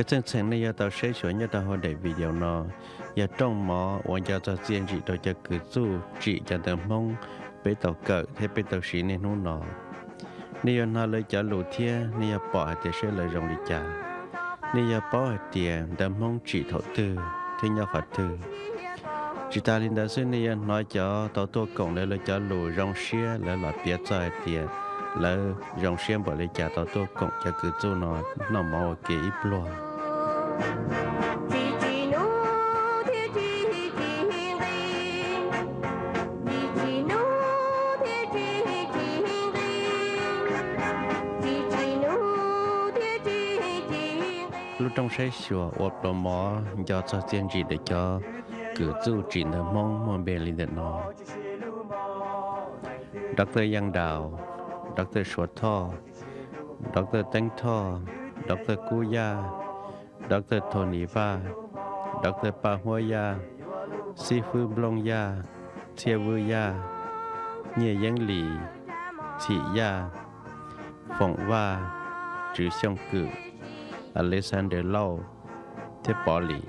chân chân này tao sẽ cho nhớ tao hồi đại video nó giờ trong mỏวันgiờ tao diễn chỉ tao cho cứ du chỉ cho tao mong bé tao cỡ thế bé tao xí nên nó nọ nếu nó lấy cho lũ thia nếu bỏ thì sẽ lấy rong đi trả nếu bỏ tiền tao mong chỉ thổ tư thế nhau phải tư chỉ ta linh đã xin nếu nói cho tao tôi cộng lấy cho lũ rong xia lấy là biết cho tiền lấy rong xia bỏ lấy trả tao tôi cộng cho cứ du nó mỏ cái ít luôn lúc trong say sủa ốp đồ mỏ do cho tiên gì để cho cử du chỉ là mong bề linh điện nó Dr. Yang Đào Dr. Shuo Tho Dr. Teng Tho Dr. Kuya Dr. Tony Va Dr. Pa Hoa Ya Sifu Blong Ya Thia Vu Ya Nhie Yang Li Thị Ya Phụng Va Trừ Xiong Cử Alexander Lau Thế Bỏ Lì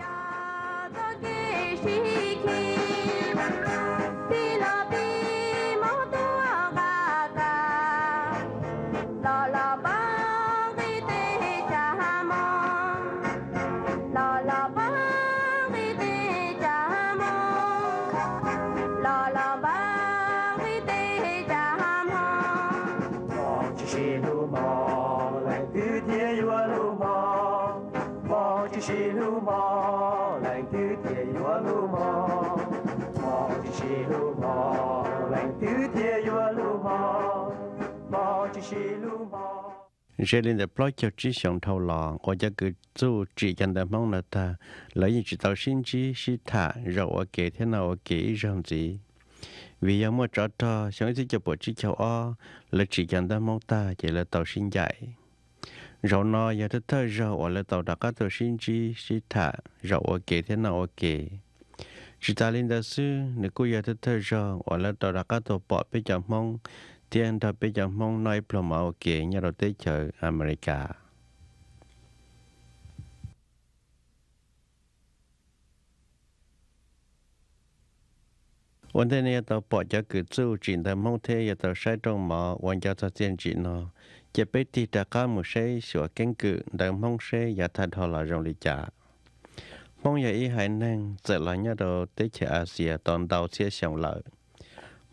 Giờ lên để plot cho chỉ sống thâu lò, hoặc者cứ做只讲的梦了他，来一直到心机是他，让我给天哪我给让子，vì要么找到想一直就不只求哦，来只讲的梦他，也来到心ใจ，然后要他他让我来到大家到心机是他，让我给天哪我给。只打领导是，你估要他他让我来到大家到保被讲梦。tiền đã bây giờ mong nói plom mạo kể nhà đầu tư chờ America. Vấn đề này tao bỏ cho cứ chú chuyện tao mong thế tao sai trong mỏ quan cho tao tiền chuyện nó chỉ biết thì đã có một số sửa kiến cử tao mong sẽ giả thật họ là rong lý trả mong giờ ý hải năng giờ là nhà đầu tư chờ Asia toàn đầu sẽ sống lợi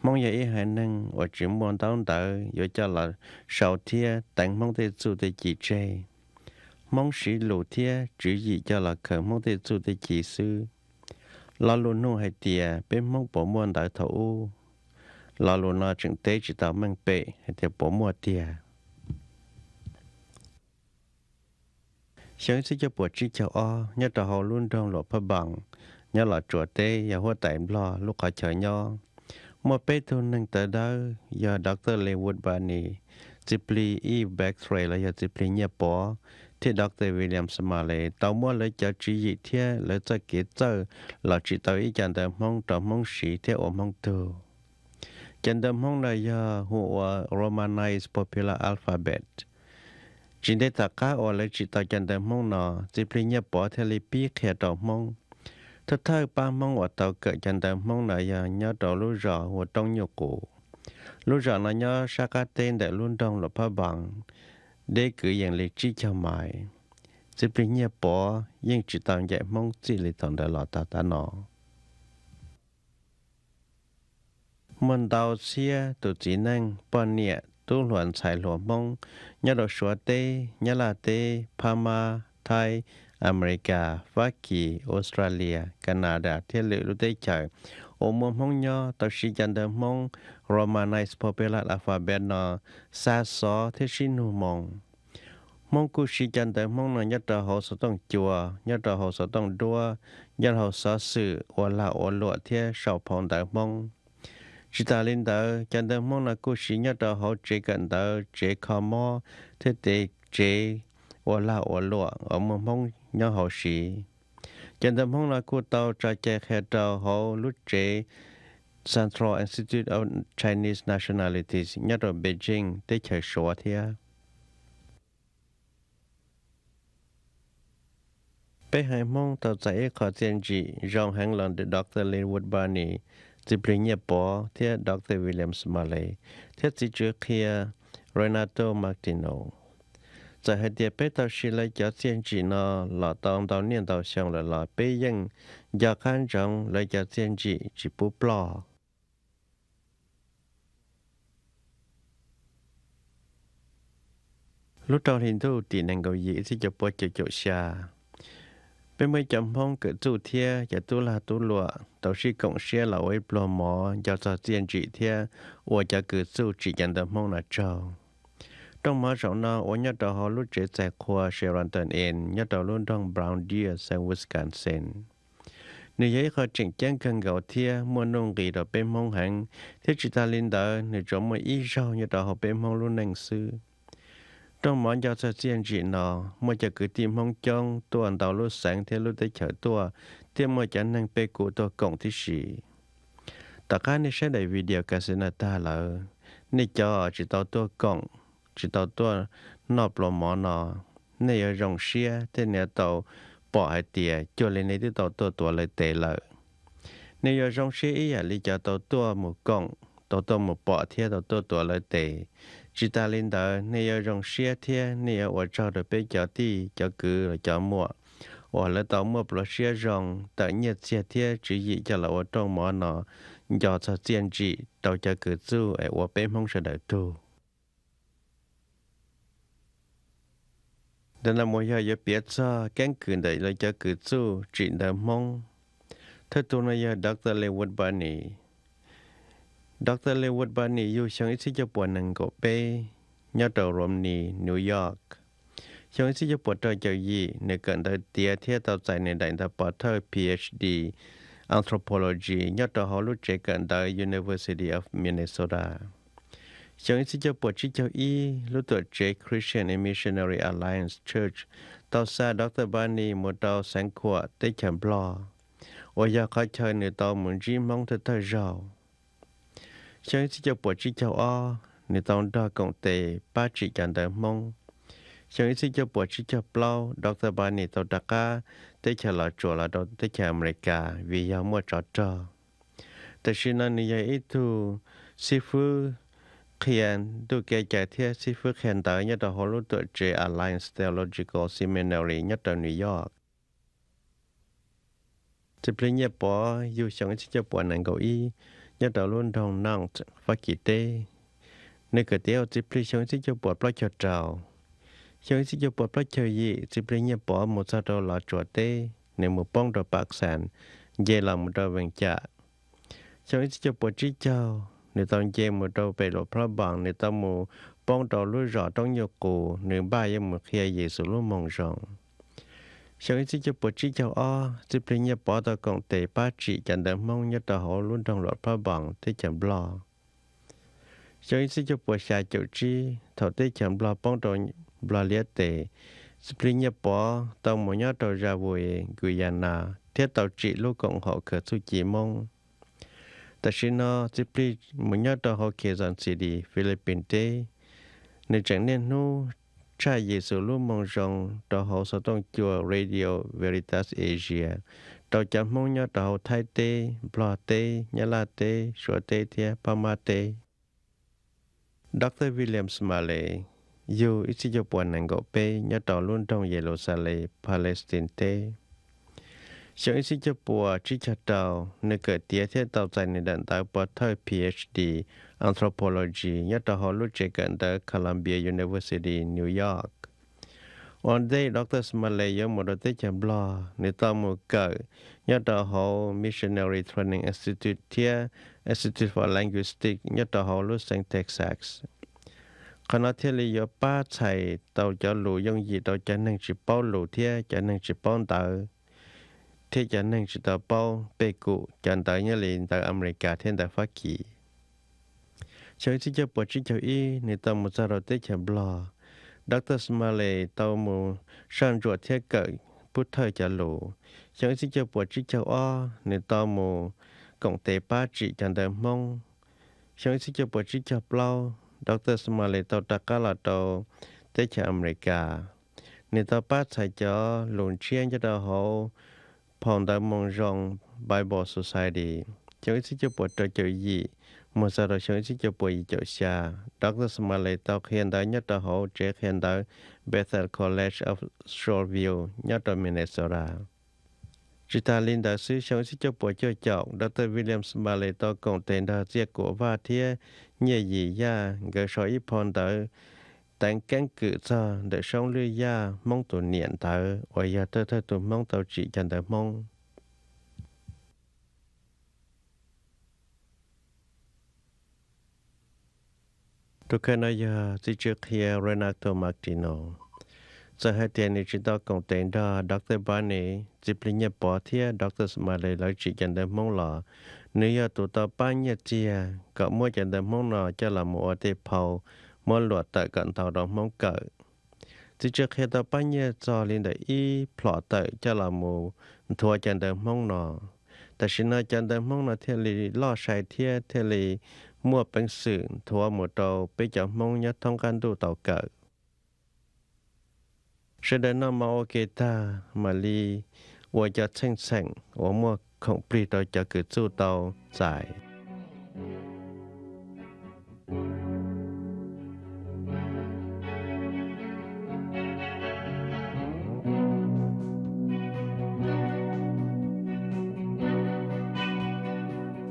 mong giờ ý hải năng và chỉ muốn tao đợi rồi cho là sau thia tặng mong tới chủ tới chỉ chế mong sĩ lũ thia chỉ gì cho là khởi mong tới chủ tới chỉ sư lo luôn nu hay tiề bên mong bộ môn đại thủ lo luôn nó chừng tế chỉ tao mang bệ hay tiề bộ môn tiề sáng sẽ cho bộ trí chào o nhớ tao họ luôn trong lộ phá bằng nhớ là chùa tế và hoa tại lo lúc họ chờ nhau một bê thu nâng tới đó do Dr. Leewood Barney Zipli E. Baxray là do Zipli nhớ bỏ thì Dr. William Smalley tao mua lấy cho chỉ dị thế lấy cho kế cho là chỉ tao ý chẳng tao mong tao mong sĩ thế ở mong tu chẳng tao mong là do hùa Romanized Popular Alphabet chỉ để tất cả ở lấy chỉ tao chẳng tao mong nó Zipli nhớ bỏ theo lý bí khẽ tao mong thật thơ ba mong ở tàu cỡ chân tàu mong là nhớ tàu lúa rò hoặc trong nhiều cũ lúa rò là nhớ sa cá tên để luôn trong là phá bằng để cử dạng lịch trí cho mày chỉ bị nhớ bỏ nhưng chỉ tàu dạy mong chỉ lịch thằng để lọt ta nọ mình tàu xe tụ chỉ năng bọn nhẹ tu luận xài lúa mong nhớ đồ số tê nhớ là tê Pama Thái America, Hoa Kỳ, Australia, Canada, thế lệ lúc đấy trời. Ở môn mong nhớ, tao sĩ chân đâm mong Romanized Popular Alphabet nó xa xó thế xin hù mong. Mong cụ sĩ chân đâm mong nó nhất là họ sẽต้องchùa, nhất là họ sẽต้องđua, nhất là họ sẽ sự, hoặc là ở lụa thế sầu phong đâm mong. Chỉ ta lên đó, chân đâm mong là cụ sĩ nhất là họ chế gần đó, chế khó mò, thế để chế, hoặc là ở lụa, ở môn mong nhớ họ sĩ chân tâm hông là cô tàu trả chạy khe tàu họ lúc chế Central Institute of Chinese Nationalities nhất ở Beijing tới chạy số thia bé hai mong tàu chạy khó tiền gì rong hàng lần được Dr. Linwood Barney chỉ bình nhẹ bỏ theo Dr. William Smalley theo chỉ trước kia Renato Martino在海地北到时来叫建制呢，老当到年到上了老北人，要看中来叫建制只不不。lúc đầu thì tôi chỉ năng cầu gì thì cho bớt cho xa bên mấy chấm phong cứ tu thia cho tu là tu lụa tàu sĩ cộng xe là ôi blo mỏ cho cho tiền trị thia và cho cứ tu chỉ nhận được mong là trâu trong mở rộng nó ôi nhớ đầu họ lúc trẻ tại khoa Sharon Tân Inn nhớ đầu luôn trong Brown Deer sang Wisconsin nếu vậy họ chỉnh trang cần gạo thia mua nông kỳ đó bên mong hàng thế chỉ ta lên đó nếu trong một ít rau nhớ đầu họ bên mong luôn năng sư trong món cho tiền trị nó mua cho cứ tìm mong chong tuần đầu lúc sáng theo lúc tới chợ tua thêm mua cho năng bê cụ tua cộng thì gì tất cả những sẽ đầy video cả sự ta là nếu cho chỉ tao tua cộng chỉ tao tua nộp lò món nó nếu ở rong xia thế nếu tao bỏ hai tiền cho lên đây tao tua lại tệ lợi nếu ở rong xia ý là lý cho tao tua một cộng tao tua một bỏ theo tao tua lại tệ chỉ ta lên đó nếu rong xe thế nếu ở trong được bây giờ thì cho cứ là cho mua hoặc là tao mua bờ xe rong tự nhiên xe thế chỉ gì cho là ở trong mỏ nó cho tiền trị tao cho cứ chú ở bên không sẽ đợi tu đó là một giờ biết cho cán cử đấy là cho cứ chú trị đợi mong thế tôi nói giờ Dr. Linwood Barney Dr. Linwood Barney yêu trong ít cho buồn năng cổ bê nhớ đầu Romney, New York. Trong ít cho buồn trời chơi gì nếu cần tới tia thiết tạo giải nên đại ta bỏ thơ PhD Anthropology nhớ đầu họ lúc trẻ cần tới University of Minnesota. Trong ít cho buồn chỉ cho y lúc tuổi trẻ Christian and Missionary Alliance Church tạo ra Dr. Barney một đầu sáng khỏe tới chấm lo. Ôi giờ khó chơi nếu tao muốn gì mong tới thời giàu. Chẳng chỉ cho bộ chỉ cho o, nếu tao đã cộng tệ ba chỉ chẳng đợi mong. Chẳng chỉ cho bộ chỉ cho blau, Dr. Barney tao đã cả, tới chờ là chùa là đâu tới chờ America vì giao mua trò trò. Tại khi nó như vậy ít thu, sư phụ khiển, tôi kể chạy theo sư phụ khiển tới nhất là hồ lúc tuổi trẻ Alliance Theological Seminary nhất là New York. Thì bây giờ bỏ, dù chẳng chỉ cho bộ năng cầu y, nhớ đầu luôn đồng nặng và kỳ tê nơi cái tiêu chỉ bây giờ chỉ cho bớt bao cho trào giờ chỉ cho bớt bao cho gì chỉ bây giờ bỏ một số đồ lọ chuột tê nếu một bông đồ bạc sản dễ làm một đồ vàng chả giờ chỉ cho bớt chỉ cho nếu tao dễ một đồ bể lộ phá bằng nếu tao một bông đồ lúa rõ trong nhiều củ nếu ba giờ một khi gì số lúa mỏng rộng sau khi cho bộ chỉ cho o, chỉ bây giờ bỏ tao còn tệ ba chỉ chẳng được mong nhất là họ luôn trong loạt phá bằng tới chẳng lo. Sau khi cho bộ xài chỗ chi, thầu tới chẳng lo bóng đồ lo liệt tệ. Chỉ bây giờ bỏ tao một nhát đầu ra vui Guyana, thiết tàu chỉ lúc cộng họ khởi su chỉ mong. Tại khi nó chỉ bây một nhát đầu họ kể dọn xì đi Philippines tê, nếu chẳng nên nu cha Giêsu luôn mong rằng đó họ sẽต้อง chùa Radio Veritas Asia đó chăm mong nhớ đó Thái tê, Blo tê, Nhã La tê, Sủa tê thia, Pama tê. Dr. William Smalley yêu ít cho buồn năng gạo bê nhớ đó luôn trong Jerusalem, Palestine tê. Trong ít cho buồn chỉ cho đầu nơi ghé tiết thiết tạo giải nên đàn tạo bỏ thơ PhD Anthropology nhớ đó họ lúc trẻ gần tới Columbia University, New York. One day, Dr. Smalley yêu một đôi tích chăm lo, nếu tao một cỡ, nhớ đó họ Missionary Training Institute thia, Institute for Linguistics nhớ đó họ lúc sang Texas. Còn nó thiết lý yêu ba thầy tàu cho lũ dùng gì tàu cho năng chỉ bao lũ thia, cho năng chỉ bao tờ. Thế cho năng chỉ tàu bao bê cụ, cho tới nhớ liền tại America thiên tại Hoa Kỳ. Trong khi cho bộ chỉ cho y, nếu tao một giờ đầu tích chăm lo, Dr. Smalley tao một sang ruột thiết cỡ bút thời cho lũ. Trong khi cho bộ chỉ cho o, nếu tao một cộng tế ba chỉ chẳng đợi mong. Trong khi cho bộ chỉ cho bao, Dr. Smalley tao đã cả là tao tới cho America. nên tao bắt sai cho luận chiên cho tao họ phòng tao mong rong Bible Society cho cái cho bộ trò chơi gì một sau đó cho cái cho bộ gì cho xa Dr. Smalley tao hiện tại nhất tao họ trẻ hiện tại Bethel College of Shoreview nhất tao Minnesota chỉ ta linh đã sử dụng cho bộ cho chọn Dr. William Smalley tao còn tên đó giết của và thiê nhẹ gì ya gỡ soi ít phong tới tận căn cứ cho để sống lưu ya mong tụ niệm tới và ya tới tới tụ mong tụ chỉ chân tới mong tôi khi nói giờ chỉ trước khi Renato Martino giờ hai tiền này chỉ tao còn tên đó Dr. Barney chỉ linh nhập bỏ thiê Dr. Smalley lấy chỉ chân tới mong lọ nếu giờ tụ tao bán nhật chia có mua chân tới mong nọ cho là mua tế phao mua luật tại cận tàu đó mong cỡ chỉ trước khi tao bán nhật cho linh để y plọ tại cho là mua thua chân tới mong nọแต่ฉันน่าจะได้มองนาเทลีล่อใช้เทียเทลีมั่วเป็นสื่อทัวหมดเราไปจับมองยัดท้องกันดูต่อเกิดฉันได้นำมาโอเคตามาลีว่าจะเช่งแสงว่ามั่วของปรีเราจะเกิดสู้ต่อจ่าย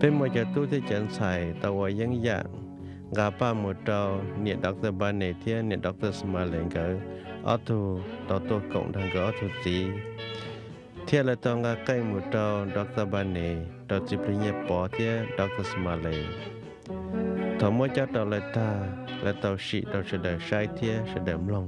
เป็นมวยจากตู้ที่จันใส่ตัวยังอย่างกาป้าหมดเราเนี่ยดร.บานเนเทียเนี่ยดร.สมาเลงเกออัตุต่อตัวกงทางเกออัตุตีเทียละตองกาใกล้หมดเราดร.บานเนเราจิปริญญาปอเทียดร.สมาเลงถมว่าเจ้าตัวเลตาและตัวชีเราจะได้ใช้เทียจะได้ลง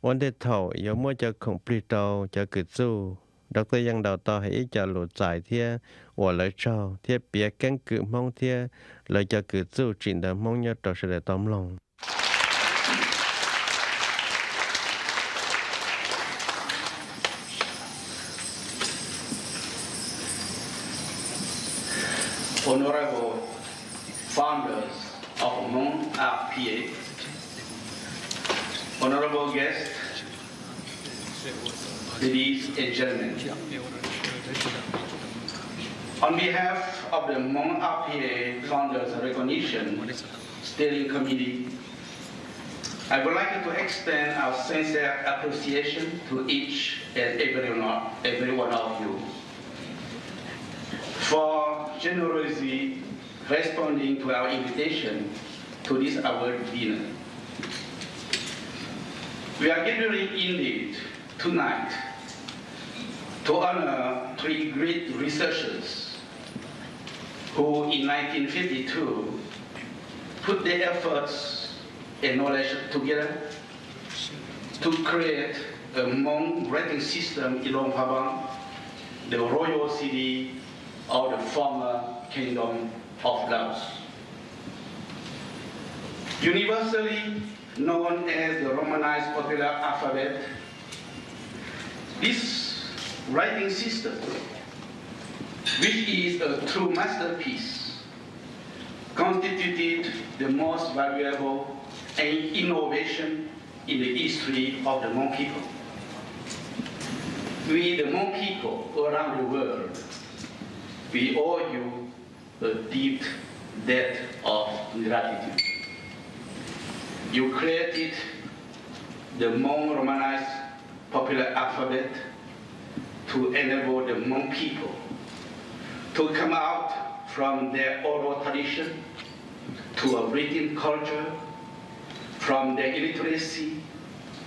วันเด็ดเท่ายมั่วจะคงปลีโตจะกึดสู้ดรยังดาวต่อให้จะหลุดจ่ายเทียว่าเลยเจ้าเทียเปียกันกึมองเทียเลยจะกึดสู้จินเดมองยอดต่อเสด็จต้อมลง Honorable founders of Hmong RPA, honorable guests, ladies and gentlemen, on behalf of the Hmong RPA Founders Recognition Steering Committee, I would like to extend our sincere appreciation to each and every one of you for generously responding to our invitation to this award dinner. We are gathering indeed tonight to honor three great researchers who in 1952 put their efforts and knowledge together to create a Hmong writing system in Luang Prabang, the royal city of the former Kingdom of Laos. Universally known as the Romanized Popular Alphabet, this writing system, which is a true masterpiece, constituted the most valuable and innovation in the history of the Hmong people. We, the Hmong people around the world, we owe you a deep debt of gratitude. You created the Hmong Romanized Popular Alphabet to enable the Hmong people to come out from their oral tradition to a written culture, from their illiteracy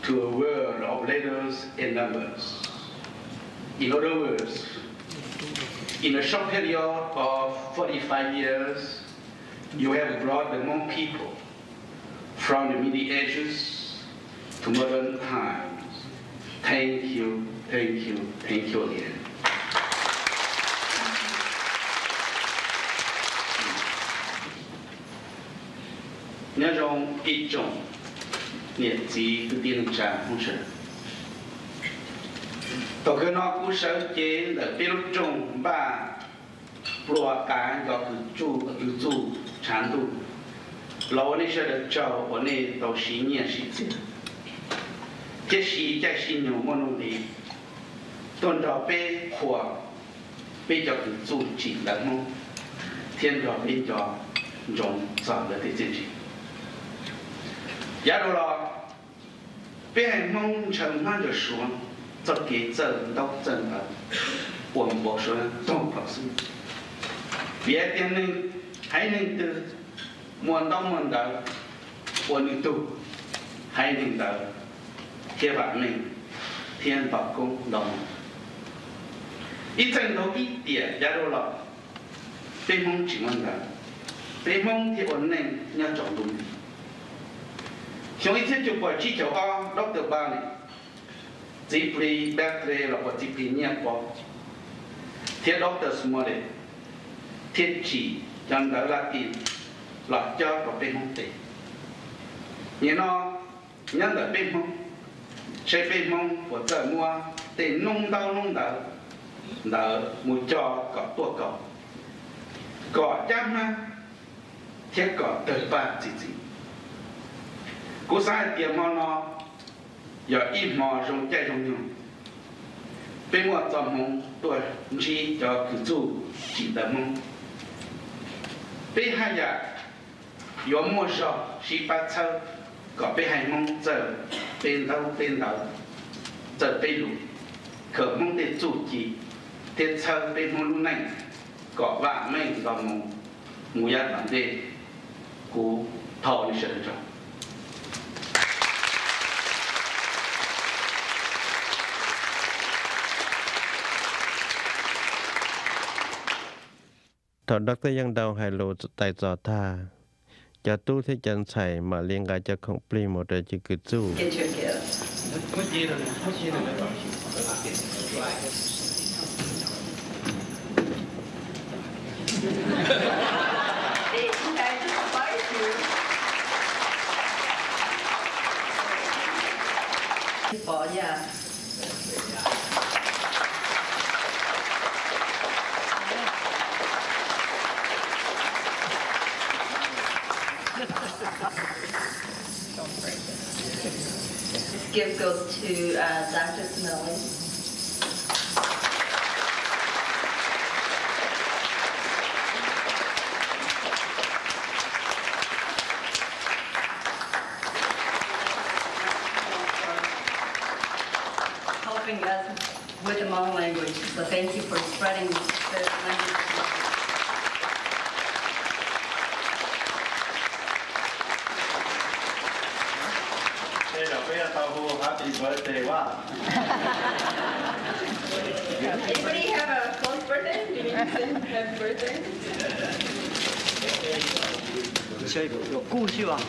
to a world of letters and numbers. In other words, in a short period of 45 years, you have brought the Hmong people from the Middle Ages to modern times. Thank you, thank you, thank you again. Nhớ trong ít trong nhiệt trí tự tiên trạng không sợ. Tổ cơ nó cũng sở chế là biết lúc trong ba bùa cá do cử chú chán đủ. Lâu này sẽ được cho ở này tổ sĩ nhẹ sĩ chế. Thế sĩ chạy sĩ nhiều môn nông đi. Tôn trò bê khỏa bê cho cử chú chỉ là mông. Thiên trò bê cho rộng rõ là thế chế. Giả đồ là bê hành mông chẳng mang được xuống cho kế dân đốc dân ở quần bộ số tổng bảo sư. Vì tiên nên hãy nên từ muôn đông muôn đời quần tu hãy nên đời thiên bản mình thiên bảo công đồng ít chân đấu ít tiền giả đồ là bê mông chỉ muôn đời bê mông thì ổn nên nhớ trọng đúng. Trong ít thiết chụp bởi chi cháu o, Dr. Ba này dịp lý bác rê là bởi dịp lý nhạc bỏ thiết Dr. Smollett thiết chỉ chẳng đỡ là tin là cho có bên mông tệ như nó nhân ở bên mông sẽ bên mông của tờ mua tên nông đau đỡ mùi cho có tua có chăm ha thiết có tờ ba gì cú sai tiền mò nó giờ ít mò trong chạy trong nhau bên ngoài tầm mông tuổi chỉ cho cử chú chỉ tầm mông bên hai giờ có mua sọ chỉ bắt sâu có bên hai mông giờ bên đầu giờ bên lũ khởi mông để chủ chỉ thiết sâu bên mông lúc này có vạ mình vào mông ngủ giấc bản đề cú thọ như sợ rồi. Thọ Dr. ยังดาวไฮโลไตจอท่าจะตู้ที่จันใส่มาเลี้ยงกายจะของปรีโมเดลจิกจูThis gift goes to Dr. Smollett. Helping us with the Hmong language. So thank you for spreading the language. Happy birthday, wow. Anybody have a close birthday? Do you need to say happy birthday? 这有故事啊！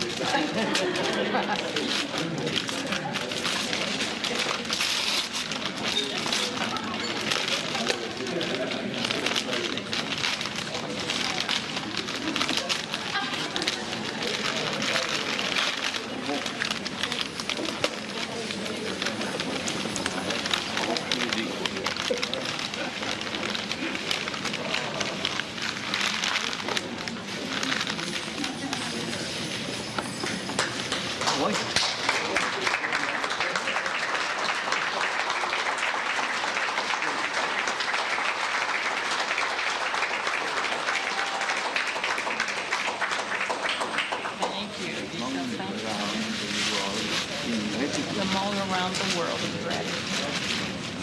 all around the world of gratitude.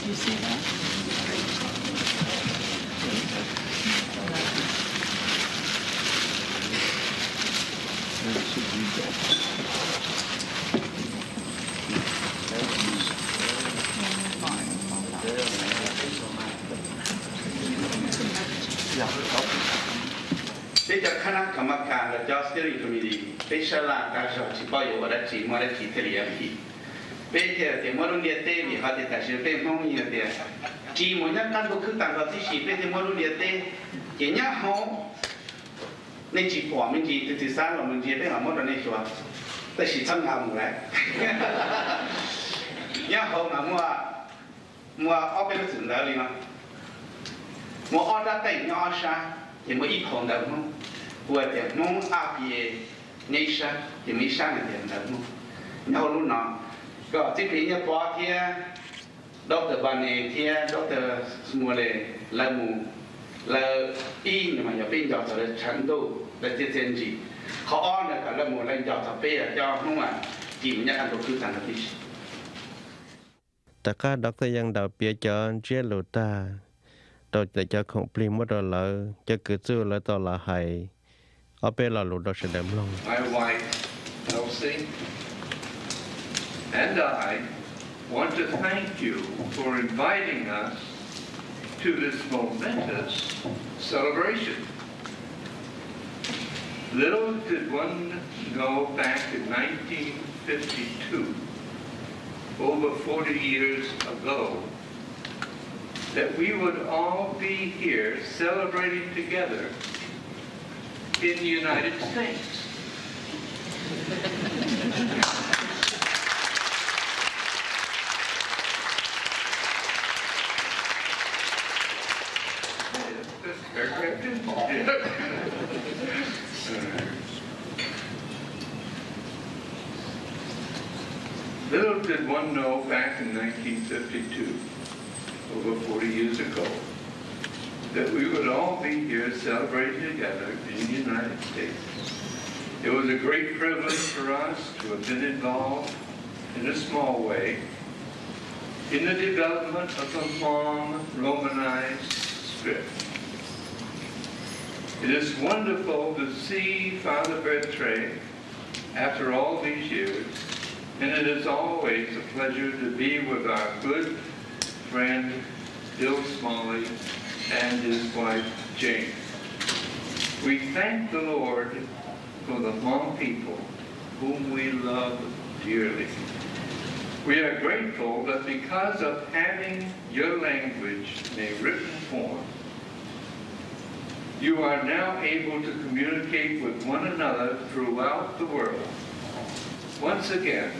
You see that? Bây giờ khả năng cầm cản là cho steering committee, bây giờ là các sở chỉ bao nhiêu là chỉ mua được chỉ thế liền đi. Bây giờ thì mua luôn địa tê vì họ thì tại sao bây không nhiều tiền, chỉ mua nhất căn cứ tăng vào tí chỉ bây giờ mua luôn địa tê, chỉ nhá họ nên chỉ bỏ mình chỉ từ sáng là mình chỉ bây giờ mua được này rồi,แต่chỉ thăng ngầm rồi, nhá họ là mua ở bên cái đó đi mà, mua ở đó tay nhỏ sa, thì mua ít phòng đâu không, vừa thì mua áp ye ngay sa, thì mấy sa này thì đâu không, nhau lúc nào,ก็ที่พี่เนี่ยพอที่ดร.บานีที่ดร.สมัวเลยละมูละอีเนี่ยมันจะเป็นยอดสารชั้นดูและเจนจีเขาอ้อนเนี่ยกับละมูละยอดสเปรย์ยอดห้องอ่ะจีมันยังอันตัวคือสันติชแต่ก็ดร.ยังดาวเปียจอนเจียลูตาตัวแต่จะคงปลีมดเราจะเกิดสู้แล้วต่อละให้เอาไปเราหลุดเราเสด็จลง My wife, Elsie, and I want to thank you for inviting us to this momentous celebration. Little did one know back in 1952, over 40 years ago, that we would all be here celebrating together in the United States. Little did one know back in 1952, over 40 years ago, that we would all be here celebrating together in the United States. It was a great privilege for us to have been involved in a small way in the development of the long Romanized script. It is wonderful to see Father Bertre after all these years, and it is always a pleasure to be with our good friend Bill Smalley and his wife Jane. We thank the Lord for the Hmong people whom we love dearly. We are grateful that because of having your language in a written form, you are now able to communicate with one another throughout the world. Once again,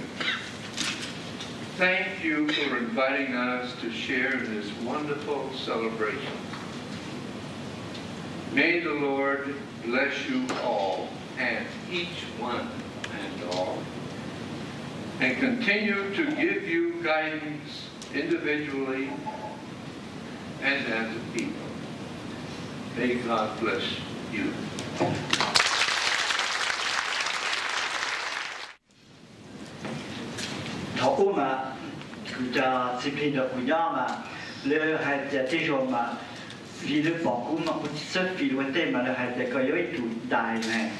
thank you for inviting us to share in this wonderful celebration. May the Lord bless you all and each one and all, and continue to give you guidance individually and as a people. May God bless you. Thổ mà cho sinh viên được của nhau mà lỡ hayจะที่ชมมาvì lỡ bỏ cũng mà cũng rất vì vấn đề mà lỡ hayจะcó yếu tụ đại này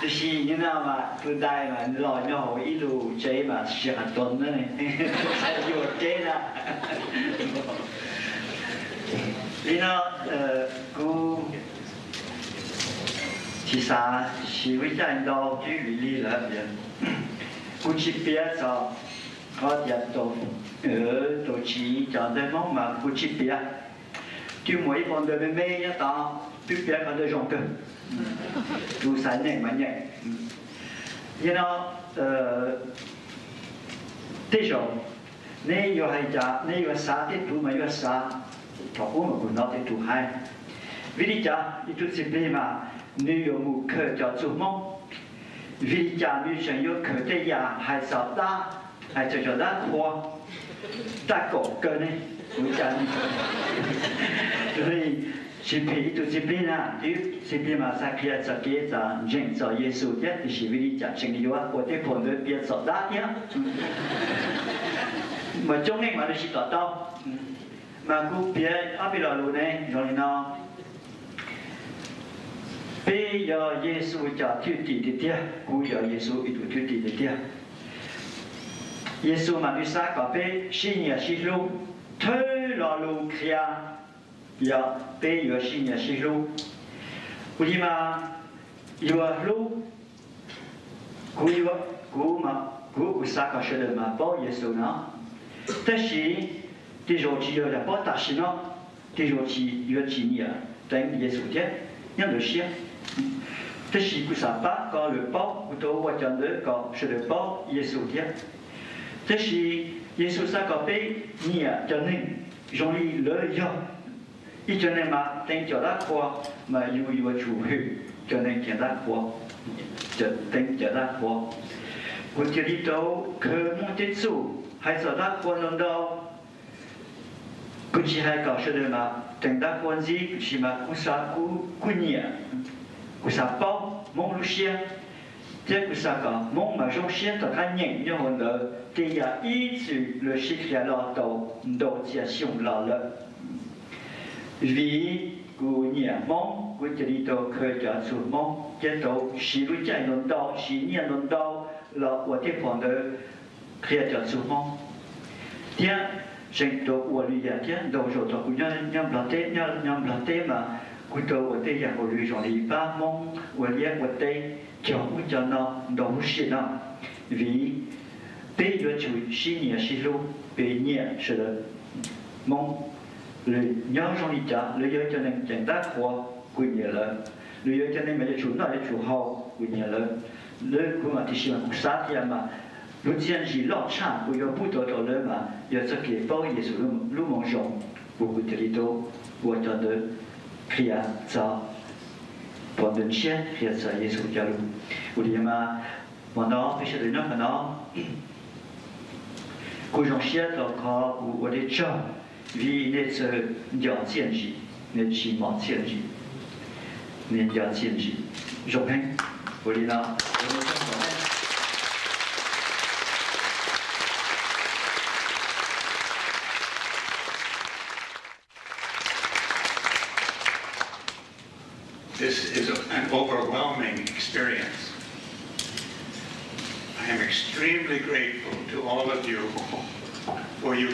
thì khi như nào mà tụ đại mà lòi nhau hỏi ít lù chế mà sẽ hạt tuần đó này hay vô chế ra vì nó cũng其实是会见到主比例那边，估计别上，我也都去讲的梦嘛，估计别，就每一方的每一档，就别个的上个，都三年嘛年，然后这种，你要系讲，你要啥的图嘛要啥，他我们不拿的图还，为了讲，你就是别嘛。你有冇课叫做梦？为家女生有课的呀，还少大，还就叫大花，大狗个呢，为家女，所以是皮都是皮呐，就是皮嘛，撒开撒给撒，人造耶稣的，就是为了讲真理话，我对朋友别造大的，mà trong này mà nó chỉ có tao, mà cũng biết áp bị lừa này, rồi nó bây giờ Giêsu cho thiếu tỷ thì tiếc, cũng giờ Giêsu ít thiếu tỷ thì tiếc. Giêsu mà đi xa có bé xin nhà xin lu, thuê lò lu kia, giờ bây giờ xin nhà xin lu, vì mà giờ lu, cũng mà cũng xa có sự mà bảo Giêsu nó,แต่是第肉体有点不大行了，第肉体有几年，等耶稣的，人都写。这是不啥吧？搞了包，不多我讲的搞是了包耶稣的。这是耶稣啥搞被你啊，叫人容易了要，一叫人嘛，等叫他活嘛，有出去，叫人叫他活，就等叫他活。我这里头可没得做，还是他活弄到，估计还搞是的嘛，等他活子是嘛，估啥估年。của sa bao mong lu xia, thế của sa cả mong mà trong xia tất cả những như hồn lợ thì ya ý chữ le sĩ kia lo đầu chia xiong lo lợ vì của nhà mong của chỉ đầu khởi trả số mong chế đầu sĩ lu chạy nón đầu sĩ nhà nón đầu là của tiếp phong đó khởi trả số mong thế sinh đầu của lý giải thế đầu rồi đầu của nhâm là thế mà cú đầu ở đây dạng của lưỡi rồng thì ba mong ở đây ở đây cho cú cho nó đấu sĩ nó vì bây giờ chủ sĩ nhà sĩ lu bây nhà sự mong lưỡi nhớ rồng đi trả lưỡi giờ cho nên chẳng đắc qua cú nhà lớn lưỡi giờ cho nên mấy chủ nói chủ hậu cú nhà lớn lưỡi cú mà thì xem cú sát thì mà lúc前是老长cú要不多到了嘛要这个包也是路梦中cú这里头我觉得khi cho bọn mình chết khi cho Giêsu cho luôn, vì mà nó phải sẽ đến nó mà nó cố gắng chết là có của để cho vì nên sự nhỏ chuyện gì nên chỉ mong chuyện gì nên nhỏ chuyện gì rồi hết vì nó This is an overwhelming experience. I am extremely grateful to all of you for your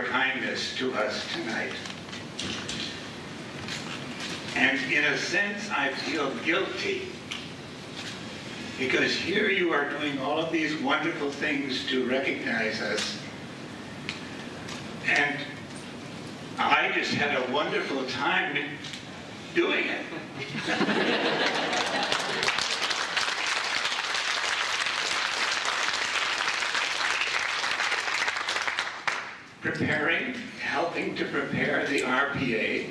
kindness to us tonight. And in a sense, I feel guilty because here you are doing all of these wonderful things to recognize us. And I just had a wonderful time doing it. Helping to prepare the RPA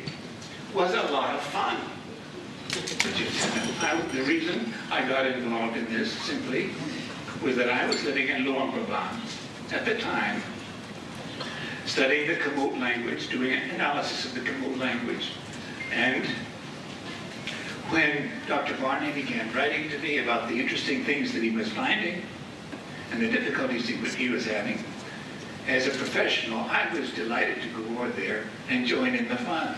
was a lot of fun. The reason I got involved in this simply was that I was living in Luang Prabang at the time, studying the Khmer language, doing an analysis of the Khmer language. And when Dr. Barney began writing to me about the interesting things that he was finding and the difficulties he was having, as a professional, I was delighted to go over there and join in the fun.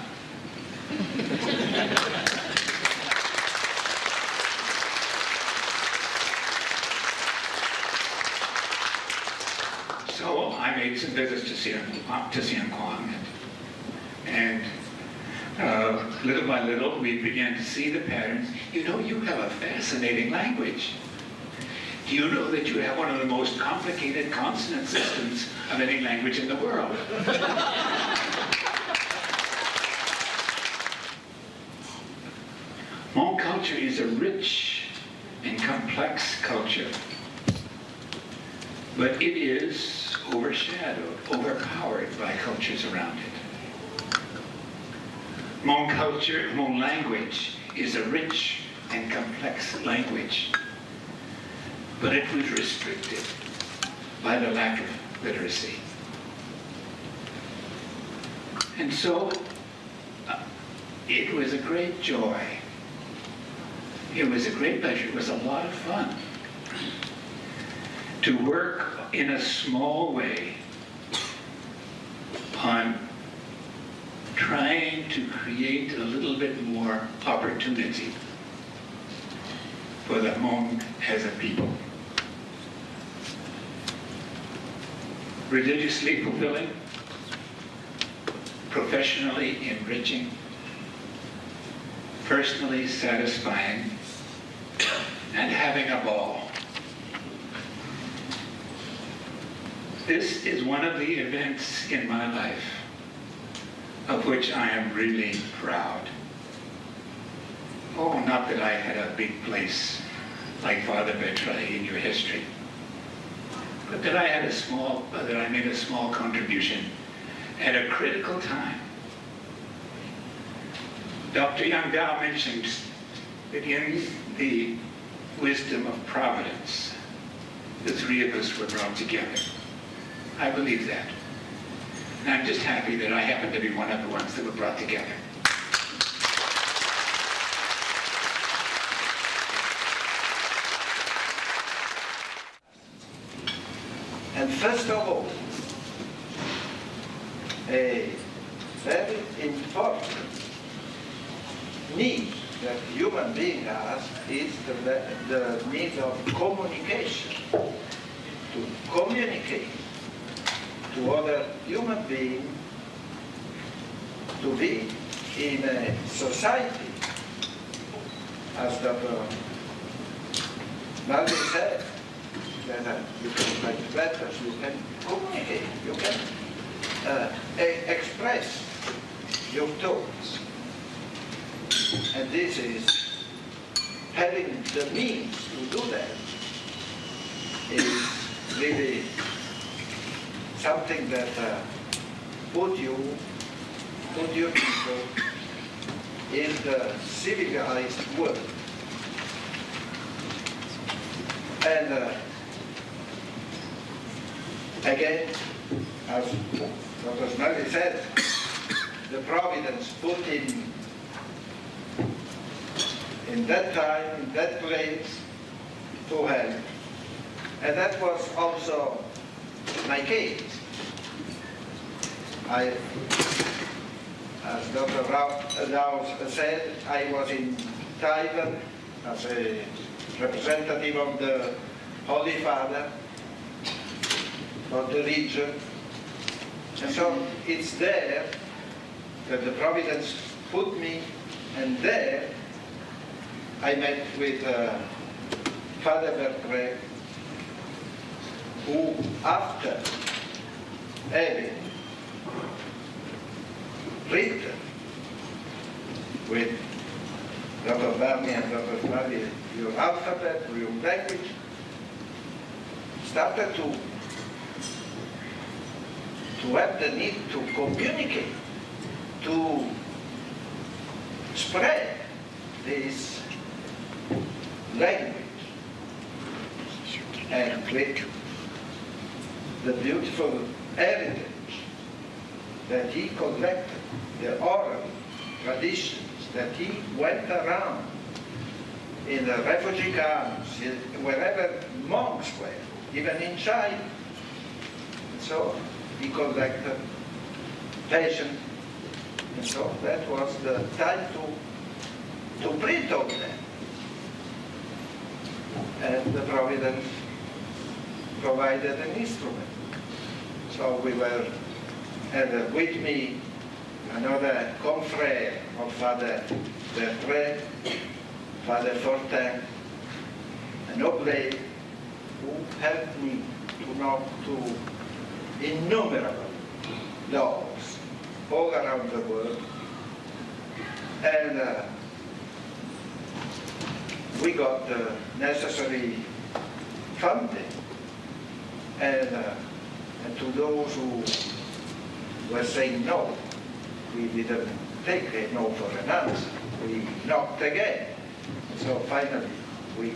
So I made some visits to Sian Kwang, and little by little, we began to see the patterns. You know, you have a fascinating language. Do you know that you have one of the most complicated consonant systems of any language in the world? Hmong culture is a rich and complex culture, but it is overshadowed, overpowered by cultures around it. Hmong culture, Hmong language is a rich and complex language, but it was restricted by the lack of literacy. it was a great joy. It was a great pleasure. It was a lot of fun to work in a small way on trying to create a little bit more opportunity for the Hmong as a people. Religiously fulfilling, professionally enriching, personally satisfying, and having a ball. This is one of the events in my life of which I am really proud. Oh, not that I had a big place like Father Bertrand in your history, but that I made a small contribution at a critical time. Dr. Yang Dao mentioned that in the wisdom of providence, the three of us were brought together. I believe that. And I'm just happy that I happen to be one of the ones that were brought together. And first of all, a very important need that human being has is the need of communication, to communicate to other human beings, to be in a society, as Dr. Naldi said, that you can write letters, you can communicate, you can express your thoughts. And this is having the means to do that is really something that put you people in the civilized world. And again, as Dr. Snelly said, the Providence put in that time, in that place, to help. And that was also my case. As Dr. Rao said, I was in Taiwan as a representative of the Holy Father of the region. And so it's there that the Providence put me, and there I met with Father Bertrand, who, after having written with Dr. Barney and Dr. Snelly your alphabet, your language, started to have the need to communicate, to spread this language. And with the beautiful heritage that he collected, the oral traditions that he went around in the refugee camps, wherever monks were, even in China. So he collected patients, and so that was the time to print all that. And the Providence provided an instrument. So we were, and with me, another confrère of Father Bertrand, Father Fortin, an oblate who helped me to know to innumerable laws all around the world. And we got the necessary funding. And to those who were saying no, we didn't take a no for an answer. We knocked again. So finally, we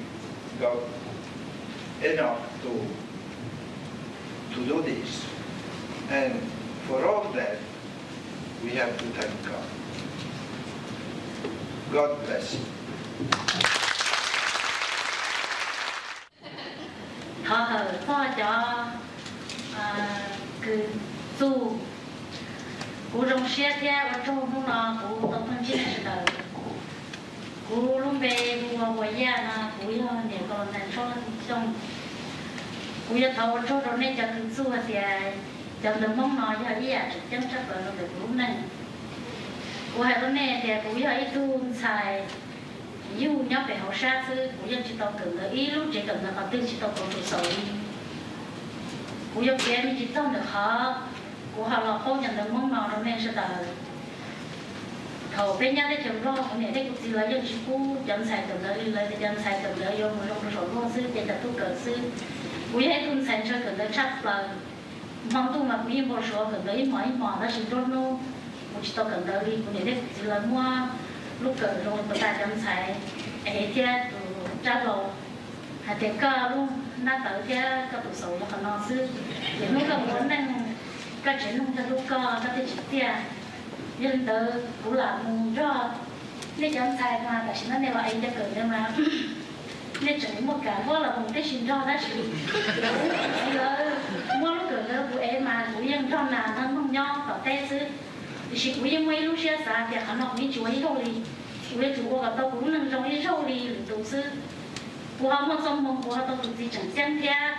got enough to do this. And for all that, we have to thank God. God bless. Thọ hờ cho cứ tu cú rong xe theo ở trong lúc nào cú tập thân chiến sự đời cú lúc về cú vào nhà na cú yêu để còn làm cho trong cú yêu thầu cho rồi nên cho cứ tu thì cho được mong nói cho ý à chân chắc là được lúc này cú hay lúc này thì cú yêu ít tu xài yêu nhau về hậu sát sư cú yêu chỉ tao cần là ý lúc chỉ cần là họ tư chỉ tao còn được sầu cú yêu kia mình chỉ tao được họ cú họ là không nhận được mong mỏi nên sẽ đời thầu bên nhau để chồng lo cái này đấy cũng chỉ là dân chỉ cú dân xài cầm đỡ lấy để dân xài cầm đỡ yêu một lúc rồi luôn sư để đặt tu cờ sư cú yêu tu xài cho cầm đỡ chắc là mong tu mà cú yêu bỏ số cầm đỡ mỏi nó chỉ trốn nó cú chỉ tao cầm đỡ đi cái này đấy cũng chỉ là mua lúc cờ rồi người ta dân xài ấy chứ trả lộ hay tiền cơ luôn na tới chứ các tụ số là nó sư để lúc các muốn đang các chuyện không cho lúc cơ các cái chuyện tiền nhưng tới cũng là muốn cho nên dân xài mà tại sao nó anh cho cờ nhưng mà nên chỉ một cái đó là một cái chuyện cho đó chỉ mua lúc cờ đó của em mà của dân cho là nó không nhau tỏ tay sư thì của dân mấy lúc xưa sao thì hắn học đi chú ấy rồi đi chú ấy chú gặp tao cũng nâng trong ấy rồi đi đủ sư của họ một xong một của họ tao cũng chỉ chẳng xem theo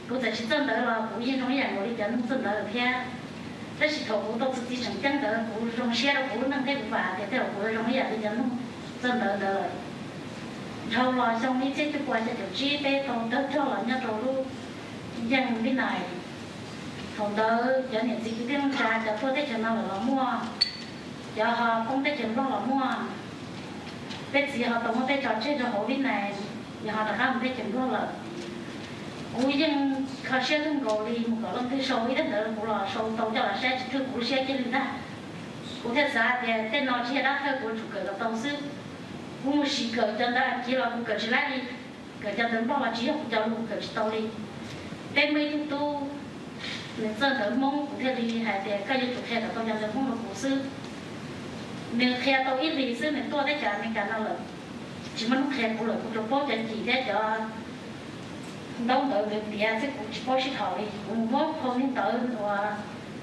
của tại chỉ chân đó là của dân trong nhà rồi đi chẳng chân đó là theo thế chỉ thầu của tao chỉ chẳng chân đó của trong xe đó của nâng cái của bà thì theo của trong nhà đi chẳng chân đó rồi sau là xong đi chết qua cho chi tế tao đất cho là nhà tao luôn dân cái này còn đỡ cho nên gì cái tiếng trà cho tôi thấy cho nó là mua cho họ không thấy cho nó là mua biết gì họ tổng thấy trò chơi cho họ bên này và họ đã không thấy cho nó là cúi dân họ sẽ không gọi đi một cái lần thứ sáu ít nữa cũng là sau tàu cho là sẽ thứ cúi xe trên đó cúi thế sao thì tên nó chỉ đã theo của chủ cờ là tàu sư cúi một xí cờ cho đó chỉ là cúi cờ chỉ lại đi cờ cho đến bao là chỉ là cho cúi cờ tàu đi tên mấy tu nên dân ở mông cũng theo đi hay để cái dân chủ theo tao nhận được mông là cổ sư nên theo tao ít gì sư nên tôiได้trả nên cả nó là chỉ muốn theo của lời của tôi bố cho chị thế cho đông tới việc bia sẽ cũng bố sẽ thổi cũng bố không nên tới và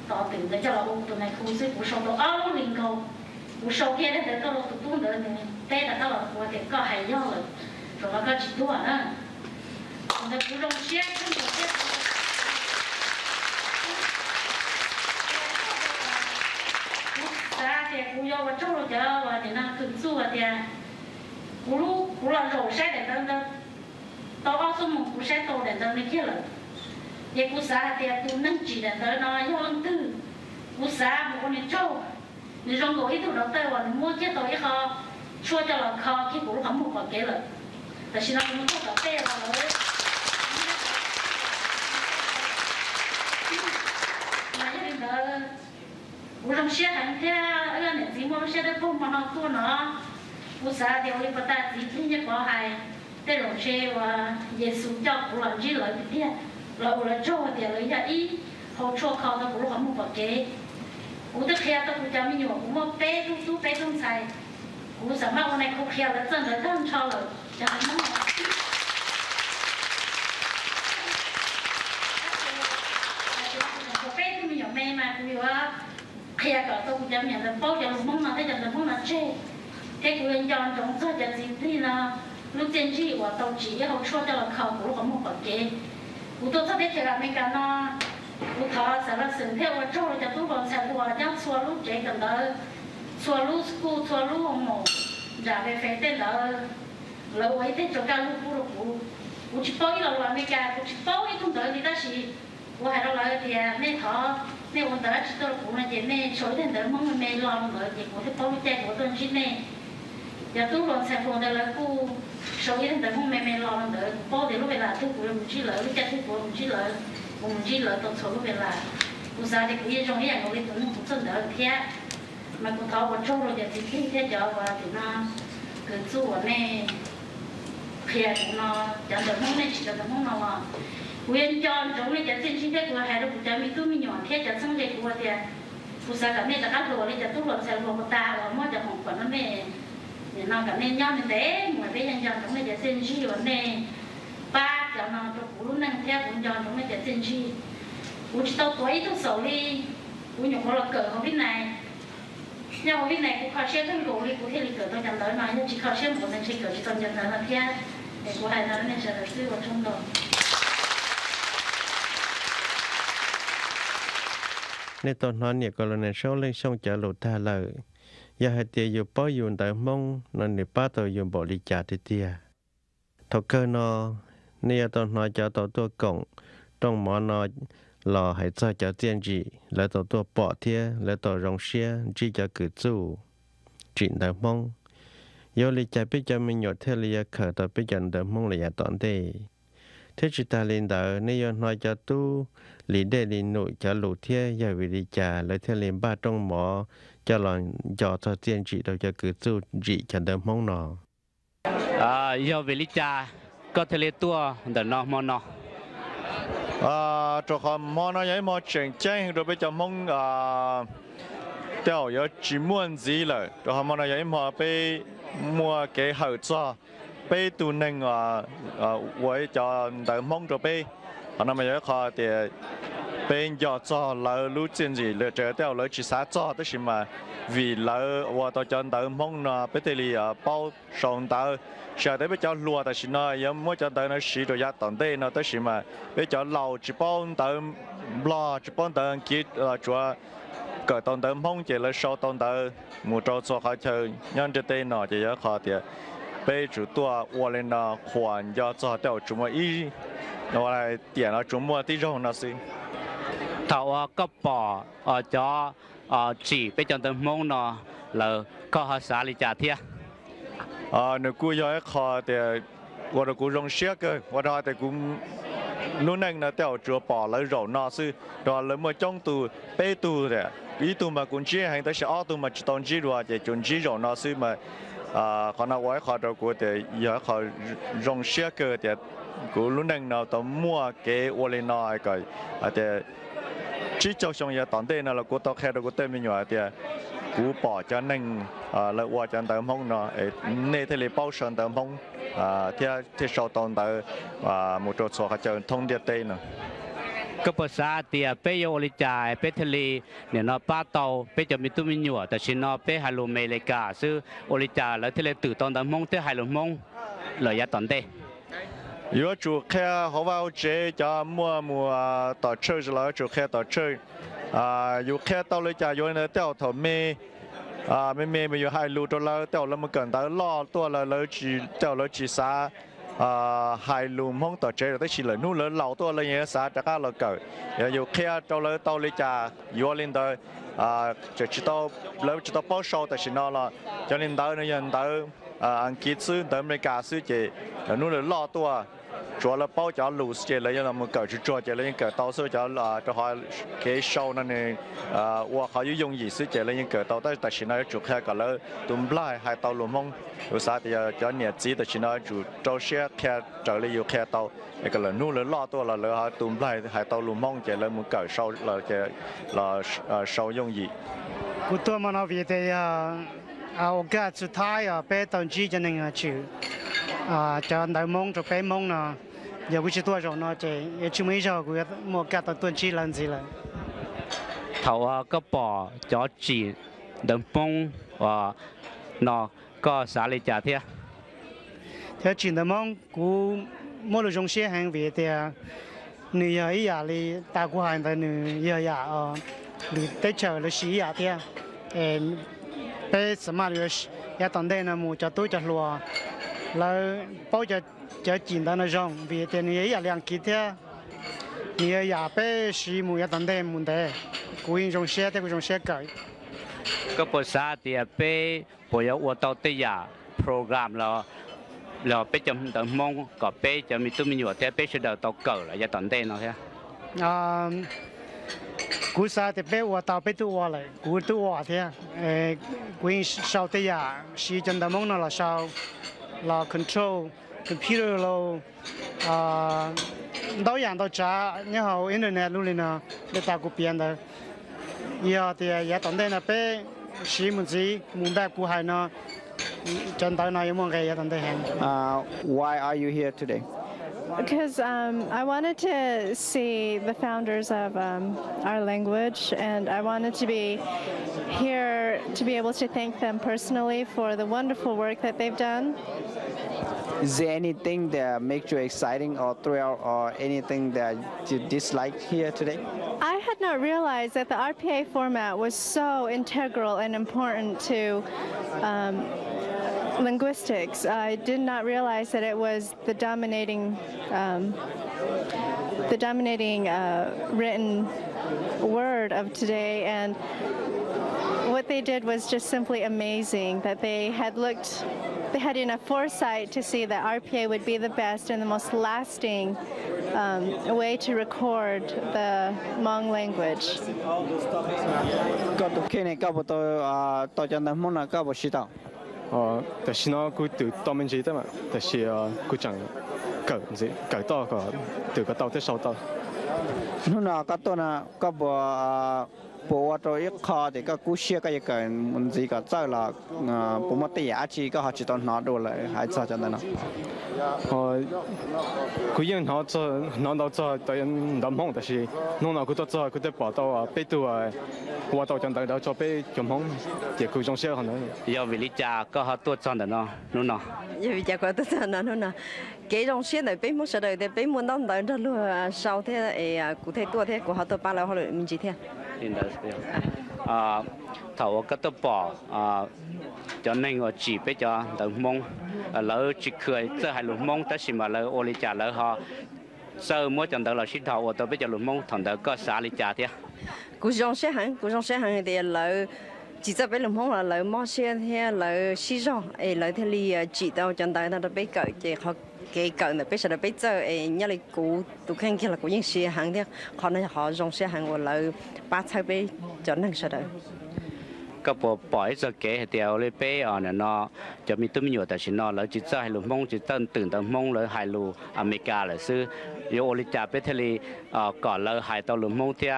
tỏ tình để cho là ông tụi này không sư của sau đó áo liền cầu của sau kia đấy để có lo tụi tôi đợi thì tết là tao là của thì có hay do rồi nó có chỉ đua nữa còn cái của đông xe không được xe thì cú yêu và trâu rồi chờ và thì nó cứ xua thì cú lúc cú là rổ xe để tao tao tao ở xuống một cú xe tàu để tao đi kia rồi vậy cú xa thì cú nâng chỉ để tao nó yêu anh tư cú xa một con đi trâu đi trong gói tụi nó tao và mua chiếc tàu ấy kho chua cho là kho khi cú không một quả kế rồi tại sao nó không có tê vào rồi mà gia đình tao cú trong xe hàng thế ấy là gì mà xe đó không mà nó tua nó cú xa thì ông bắt ta chỉ như có hai tên là xe và Giêsu cho cú làm gì lợi thì là cú là cho thì lợi ra ý họ choเขาtao cú không một vật kế cú tức khéo tao cú cho mình nhiều cú một bé tu bé không xài cú sắm mà hôm nay cú khéo là chân là thân cho rồi cho anh nó cú bé thì mình nhiều mê mà cú nhiều khi cả tôi cũng nhận được bao giờ mong là thấy được mong là chê cái quyền chọn trong số giờ gì thì là lúc tiên tri và tàu chỉ họ cho là khẩu của họ một phần kế của tôi thấy thì là mấy cái nó của họ sẽ là sự theo và cho cho tôi còn sẽ của nhau xóa lúc chế cần đó xóa lúc school xóa lúc ông mồ giả về phải tên đó lâu ấy tên cho cả lúc của chỉ bao nhiêu là mấy cái của chỉ bao nhiêu không đợi thì ta chỉ của hai đó là thì mấy họ nếu ông ta chỉ tôi cũng là gì nè số tiền đó mong mẹ lo nữa thì cũng phải bao nhiêu tiền của tôi chỉ nè giờ tôi còn sản phẩm đó là cô số tiền đó mong mẹ lo nữa bao tiền lúc về là tôi cũng làm chỉ lợi lúc cha tôi cũng chỉ lợi tổng số lúc về là cô sao thì cũng như trong cái dạng của tôi cũng chân đỡ thế mà cô tháo vào trong rồi thì khi thế giờ và thì nó cứ chú ở nè khi nó chẳng được mong này chỉ được mong nào mà quyền chọn trong này chẳng xin thế của hai đứa cũng chẳng bị cứ mình nhọn thế chẳng sang đây của thì phụ sa cả này chẳng ăn rồi này chẳng tốt lắm sẽ rồi một ta và mỗi chẳng hỏng phần nó này thì nó cả nên nhau như thế mà bây giờ chúng mình sẽ xin chi vấn đề ba cho nó cho phụ nữ năng theo cũng cho chúng mình sẽ xin chi cũng chỉ tao tuổi tao xấu đi cũng nhục là cỡ không biết này nhưng mà biết này cũng khó xem thân cổ đi cũng thế là cỡ tôi chẳng tới nói nhưng chỉ khó xem một lần chỉ cỡ chỉ còn nhận thấy là theo để của hai nó nên sẽ được sư vào trong đó. Nên tôi nói nhiều câu là số lên sông chợ lụt tha lợi giờ hai tia dù bao dù tại mong nên để bắt tôi dùng bộ đi trả thì tia thọ cơ nó nên tôi nói cho tôi cộng trong món nó lò hãy cho tiền gì lại tôi bỏ thia lại tôi rong xe chỉ cho cứ chú chuyện tại mong giờ lý giải bây giờ mình nhớ theo lý giải khởi tôi bây giờ tại mong là giải toán thế thế chỉ ta lên đó nên nói cho tu lý đề lý nội cho lũ thia giờ vì lý trả lại theo lên ba trong mỏ cho lòng cho tiền trị đâu cho cứ chú trị cho đỡ mong nó giờ vì lý trả có thể lấy tua để nó mong nó cho họ mong nó vậy mà chuyện tranh rồi bây giờ mong đều có chỉ muốn gì rồi cho họ mong nó vậy mà bây mua cái hậu cho bây tu nên với cho đỡ mong rồi bây họ nói vậy họ thì bây giờ cho lỡ lúc chuyện gì lỡ chờ theo lỡ chỉ sát cho tức là mà vì lỡ và tôi cho đỡ mong nó bây giờ thì bao sống đỡ giờ tới bây giờ lúa thì nó giống mỗi cho đỡ nó xí rồi giá tận đây nó tức là mà bây giờ lâu chỉ bao đỡ lo chỉ bao đỡ kia chúa cỡ tận đỡ mong chỉ là sau tận đỡ một trâu cho họ chơi nhân trên đây nó chỉ họ thì bây chủ tua qua lên nó khoản cho theo chúng mà ý nó lại tiền nó chúng mua tí rong nó xí thầu có bỏ cho chỉ bây giờ tận mong nó là có họ xả lý trả thiệt nếu cú giờ họ thì我的古种写个，我的的古路能那条做跑来绕那是，然后么中途北途的，一途嘛古街还都是二途嘛只当街路啊，就中街绕那是嘛，可能我考到过的，也考种写个的，古路能那到摸给我来那个的，只就像也当地那了，古到开到古对面有的。cú bỏ cho nên lợi qua cho tàu mông nó nên thế là bao sơn tàu mông theo sau tàu một chỗ số khác chơi thông điệp tây nữa cáiภาษาที่ไปโยลิจ่ายไปทะเลเนี่ยเนาะป้าเตาไปจะมีตุ้มหยวแต่ชินเนาะไปไฮโลเมริกาซึ่งโอลิจ่ายแล้วทะเลตื่นตอนตะมงที่ไฮโลมงเลยยาตอนเต้如果主开好ว่า这叫muaต่อchơi rồi主开ต่อchơiอยู่แค่เตาเลยจ่ายอยู่ในเตาถมไม่อยู่ให้รู้ตัวเราเตาเรามาเกินแต่ล่อตัวเราจีเตาเราจีสาให้รู้มองต่อใจเราได้ฉีดเลยนู่นเลยเหล่าตัวเลยเนี่ยสาจากเราเกิดอยู่แค่เตาเลยจ่ายอยู่ในเตาจะจีเตาเราจีเตาป้อชอแต่ฉีดนอละจะในเตาในยันเตาอังกฤษซื้อเตาอเมริกาซื้อเจนู่นเลยล่อตัว主要了包家路是这了，让他们搞去做这了，搞到时候叫这话给烧那呢，我还有用意是这了，搞到但是呢，就开个了，都不来还到路蒙，有啥的叫年纪的是呢，就找些开这里又开到那个了，努了拉多了，然后都不来还到路蒙这了，我们搞烧了这了烧用意。กูตัวมันเอาวิธีเอาโอกาสสุดท้ายไปตอนจีจะหนึ่งชื่อจะได้มงจะไปมงเนาะอย่าวิจิตตัวเราเนาะเจชื่อไม่ใช่กูหมดการตัวจีลันสิเลยเขาก็ปอจอจีเดิมมงเนาะก็สาลิจ่าเทียเทียจีเดิมมงกูมอลจงเสียแห่งวิธีเนื้ออีหยาลีตากูหายแต่เนื้อหยาหรือได้เจอหรือสีหยาเทียไปสมัครยาตอนเดินมูจะตู้จะรัวแล้วพอจะกินได้นะจ๊ะวิธีนี้อยากเลี้ยงกินเถอะนี่อยากไปสีมูยาตอนเดินมุนเดกูยังจงเสียแต่กูจงเสียเกยก็ภาษาที่ไปพอยว่าต่อเตียโปรแกรมเราไปจำต่างมองก็ไปจะมีตุ้มอยู่แต่ไปเสด็จต่อเกิดยาตอนเดินเนาะใช่กูสาแต่ไปว่าต่อไปตัวเลยกูตัวเถอะกูยังชาวเตียสีจันทร์มองนั่นละชาวเรา control computer เรา都养到家然后 internet 路里呢你打过边的也的也当代呢被西门子明白过海呢 chân tới nói muốn cái tận tới hàng. Why are you here today? Because I wanted to see the founders of our language, and I wanted to be here to be able to thank them personally for the wonderful work that they've done. Is there anything that makes you exciting or thrilled or anything that you dislike here today? I had not realized that the RPA format was so integral and important to linguistics. I did not realize that it was the dominating written word of today, and what they did was just simply amazing. That they had enough foresight to see that RPA would be the best and the most lasting way to record the Hmong language. Có tục khi này có bộ tôi cho nên muốn là có bộ sĩ đạo. 但是呢，佢對當面記得嘛，但是佢講搞唔知搞到個對個到底收到。นู่นน่ะก็ตัวน่ะก็บัวตัวอีกข้อเด็กก็กู้เชื่อก็ยังเกินมันจีก็เจ้าละผมว่าตีอาชีก็หาจิตนอดูเลยหายใจจังนั้นนะ佢因我做攞到做對人諗空，但是弄到佢都做佢都報道啊，俾到啊，話到จัง到做俾咁空，亦佢仲寫可能。要為你家個好多賺的呢，นู่น 要為家個多賺的นู่น幾種寫嚟俾冇實在嘅，俾冇當當得咯，少啲cụ thể多啲，個好多巴拉可能唔知聽。thầu cái tập bỏ cho nên ở chỉ biết cho đồng mông lỡ chỉ cười tới hai lục mông tới mà lỡ ô li trà lỡ họ sơ mỗi trận đấu là xin thầu tôi biết cho lục mông thằng đó có xã li trà thế cụ dòng xe hàng thì lỡ chỉ cho biết lục mông là lỡ mua xe thế lỡ xí rong lỡ thế li chỉ tao trận đấu nó biết cỡ chỉ họ cái cỡ này biết sao biết chơi nhớ lại cụ tụi khang kia là cụ những xe hàng thế họ nói họ dòng xe hàng của lỡ ba thay biết cho nên sao đấyก็ปล่อยจะเกะเดียวเลยเป้เนี่ยเนาะจะมีตุ้มอยู่แต่สิเนาะแล้วจิตใจให้ลูกมงจิตตื่นตั้งมงเลยให้ลูกอเมริกาเลยซื้อโยโอลิจ่าไปทะเลก่อนเลยให้ตัวลูกมงที่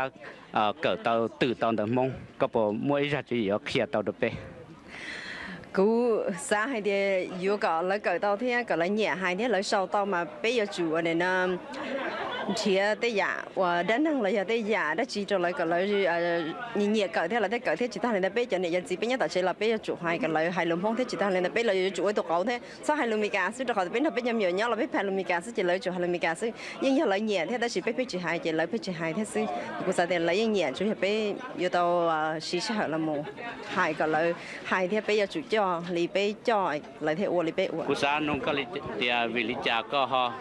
เกิดตัวตื่นตั้งมงก็ปมวยจะอยู่เคลียร์ตัวเป้กูสาให้เดียอยู่ก่อนแล้วเกิดตัวที่ก่อนแล้วเนี่ยให้เนี่ยแล้วsauตัวมาเป้ยจู่อันนี้นะthì tới giả và đến năng là tới giả đó chỉ cho lại cái lời nhìn nhẹ cỡ thế là tới cỡ thế chỉ ta lên tới cho nên chỉ biết nhớ tại sẽ là bây chủ hai cái lời hai lùm phong thế chỉ ta lên tới là chủ ấy tụ cậu thế sao hai lùm mì cá sư được họ biết là bây giờ nhiều nhớ là biết phải lùm mì cá sư chỉ lời chủ hai lùm mì cá sư nhưng giờ lời nhẹ thế ta chỉ biết chỉ hai chỉ lời biết chỉ hai thế sư cũng sao thì lời nhẹ chủ biết yêu tàu xí xí là một hai cái lời hai thế bây giờ chủ cho lì bây cho lời thế ô lì bây ô cũng sao nông cái thì vì lý cha có họ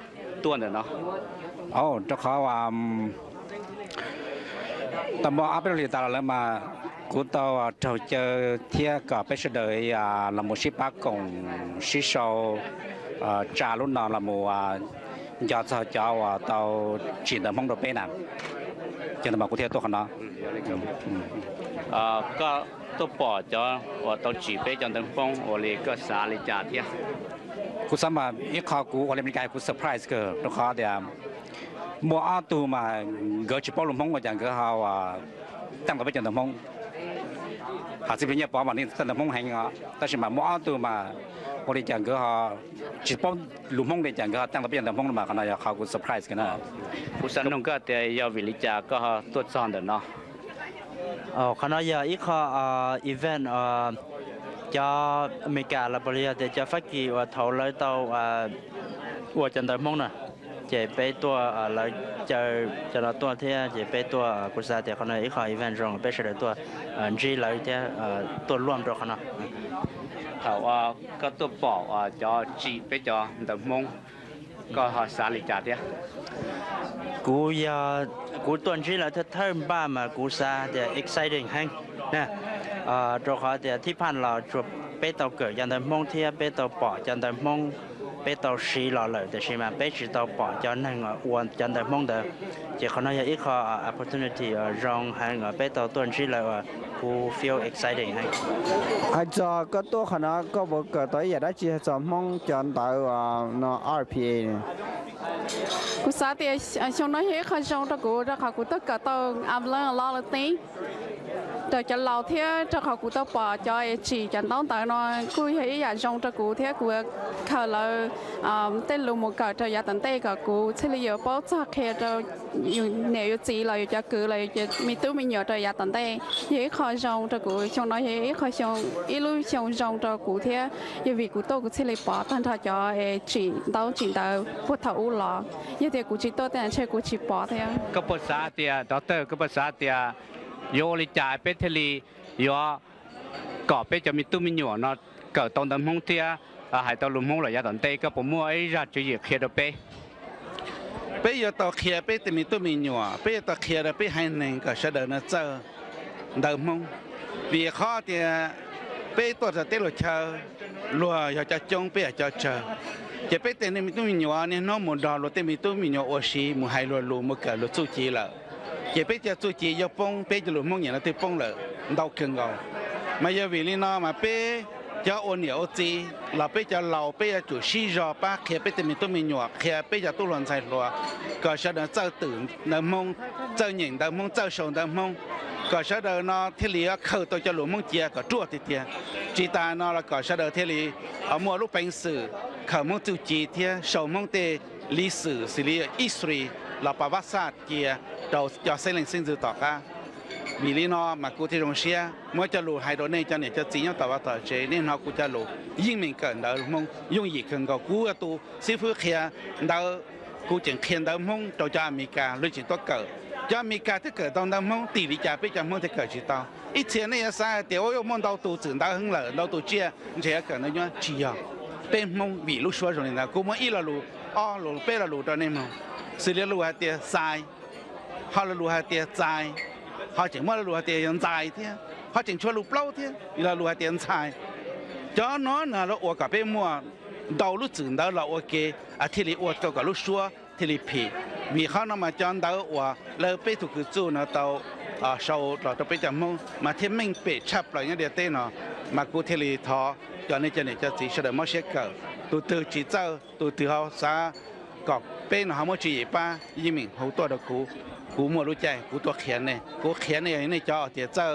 tuôn rồi nó choเขาว่าตำบลอัปเปอร์ลีตาแล้วมากูต่อเราเจอเที่ยกับไปเสด็จละมุสิปากงสิโซจารุนนละมัวยอดเจ้าต่อจีนตะมงโดเป้น่ะจีนตะมงกูเที่ยตัวขนาดก็ตัวปอจะว่าตัวจีเป้จนถึงฟงโอเลก็สาลิจาเที่ยกูสามารถอีกข้อกูอเมริกากูเซอร์ไพรส์เกิดตัวข้อเดียวมัวเอาตัวมาเกิดชิปอลมงก็อย่างเกิดเขาตั้งกับไปจนถึงมงหาสิบเนี่ยปอวันนี้ตั้งแต่มงแห่งแต่ชิมามัวเอาตัวมาวันนี้อย่างเกิดเขาชิปอลมงได้อย่างเกิดตั้งกับไปจนถึงมงมาขนาดเขากูเซอร์ไพรส์กันนะผู้สนุกก็แต่ยาวิลิจาก็ตัวซ้อนเดินเนาะขณะยาอีกข้ออีเวนต์จะอเมริกาและบริษัทจะฟักกี้ว่าเท่าไรต่อว่าจันทร์มงน่ะจะไปตัวเราจะเราตัวที่จะไปตัวกุศลแต่ขณะอีกข้ออีเวนต์ตรงไปเสด็จตัวจีเราที่ตัวร่วมตัวขณะเขาก็ตัวปอกจะจีไปจอแต่มงก็หาสาลิจาเดียกูตัวจีเราถ้าเทิมบ้ามากุศลแต่ exciting แฮงนะตัวเขาแต่ที่ผ่านเราจบไปตัวเกิดยันแต่มงที่ไปตัวปอกยันแต่มงไปตัวสีหล่อเลยแต่ใช่ไหมไปจีตัวปอกยันนั่งวันยันแต่มงเดอจะขณะอีกข้อ opportunity รองแฮงไปตัวตัวจีเรากู feel exciting แฮงอาจารย์ก็ตัวขณะก็บอกเกิดตัวอย่างได้จีจะมองจันทร์นRPA เนี่ยกูสาธิตช่วงนั้นเฮ้ยเขาช่วงตะกูตะขากูตะกะตองอัพเล่นล้อเลยตี đời cho lâu thế cho họ cũng tao bỏ cho chỉ chẳng tao tới nó cúi thấy nhà trong cho cụ thế cụ khờ là tên lùm một cờ cho nhà tận tây cả cụ thế là giờ bao giờ khi cho nếu chỉ là cho cứ là mi tu mi nhớ cho nhà tận tây dễ khó trong cho cụ trong nó dễ khó trong ít lúc trong cho cụ thế vì vì cụ tôi cũng thế là bỏ thành ra cho chỉ tao phút thầu lò như thế cụ chỉ tôi tên chơi cụ chỉ bỏ thếก็ภาษาเตียดอกเตอร์ก็ภาษาเตียโยลิจ่ายเป็ดทะเลโยก่อเป็ดจะมีตุ้มมีหยวเนาะเกิดตอนตอนมงเตียหายตอนลุมมงเลยยาตอนเตยก็ผมมั่วไอ้ราชยืดเขียดเป็ดเป็ดยาต่อเขียเป็ดจะมีตุ้มมีหยวเป็ดต่อเขียเป็ดให้หนึ่งก็เสด็จนะเจ้าเดิมมงปีข้อเตียเป็ดตัวจะเตลุเชอรัวอยากจะจงเป็ดจะเชอจะเป็ดแต่มีตุ้มมีหยวเนี่ยน้องหมุนดาวรถเตมีตุ้มมีหยวโอชีมุไฮรัวลูมุกเกิดรถสู้จีละจะเป็ดจะสู้จียาปงเป็ดจะหลุมมงอย่างนั้นตีปงเลยดาวเคืองเอามาอย่าวิลินอมาเป็ดจะโอเหนียวจีเราเป็ดจะเหล่าเป็ดจะจุดชีรอป้าเขียเป็ดจะมีตุ้มมีหยวเขียเป็ดจะตุ้หลวนใส่รัวก็เสด็จเจ้าตื่นเดิมมงเจ้าหญิงเดิมมงเจ้าชงเดิมมงก็เสด็จนอที่เหลือเขาตัวจะหลุมมงเจียก็จั่วทีเดียวจีตานอแล้วก็เสด็จที่เหลือเอามัวลูกเป็นสื่อเขามงจูจีเทียชาวมงเตลิสื่อสิริอิสรีเราประวัติศาสตร์เกียเราจะเส้นเล่งสิ้นสุดต่อกันมีลีนอมากูที่โรงเชียเมื่อจะรู้ไฮโดรเนจะเนี่ยจะจีนต่อว่าต่อเจนี่นอกูจะรู้ยิ่งมีเกินเดิมมงยุ่งอีกขึ้นก็กูตัวซีฟูเขียเดิมกูจึงเขียนเดิมมงตัวจะอเมริกาหรือจึงตัวเกิดจะอเมริกาที่เกิดตอนเดิมมงตีลิจ่าไปจะมงที่เกิดจีตองอีเทียนี่ยาเดี๋ยว我又梦到肚子到很冷到肚子你这可能就只要เป็นมงวิลุชัวตรงนี้นะกูมาอีละลูอ้อลูเป้ละลูตอนนี้มงสิเรียลูหาเตียทรายเขาละลูหาเตียทรายเขาจึงว่าละลูหาเตียยังทรายเทียเขาจึงชวนลูเปล่าเทียอีละลูหาเตียทรายจอน้อน่ะเราอวกกับเป็นมัวดาวลูจึงดาวเราโอเคอาทิตย์นี้อวกกับลูชัวที่ลิพีวิเขานำมาจอนดาวว่าเราไปถูกจู่นะดาวชาวเราจะไปจำมงมาเทียมมิ่งเป็ดชับอะไรเงี้ยเดียวเต้เนาะมากูที่ลิทอจอนนี้จะเนี่ยจะจีเสด็จมาเช็คเกิดตัวตือจีเจ้าตัวตือเขาซากอกเป็นเขาไม่จีป้ายิ่งมิ่งเขาตัวเด็กกูมัวรู้ใจกูตัวเขียนเนี่ยกูเขียนเนี่ยในจอเดี๋ยวเจ้า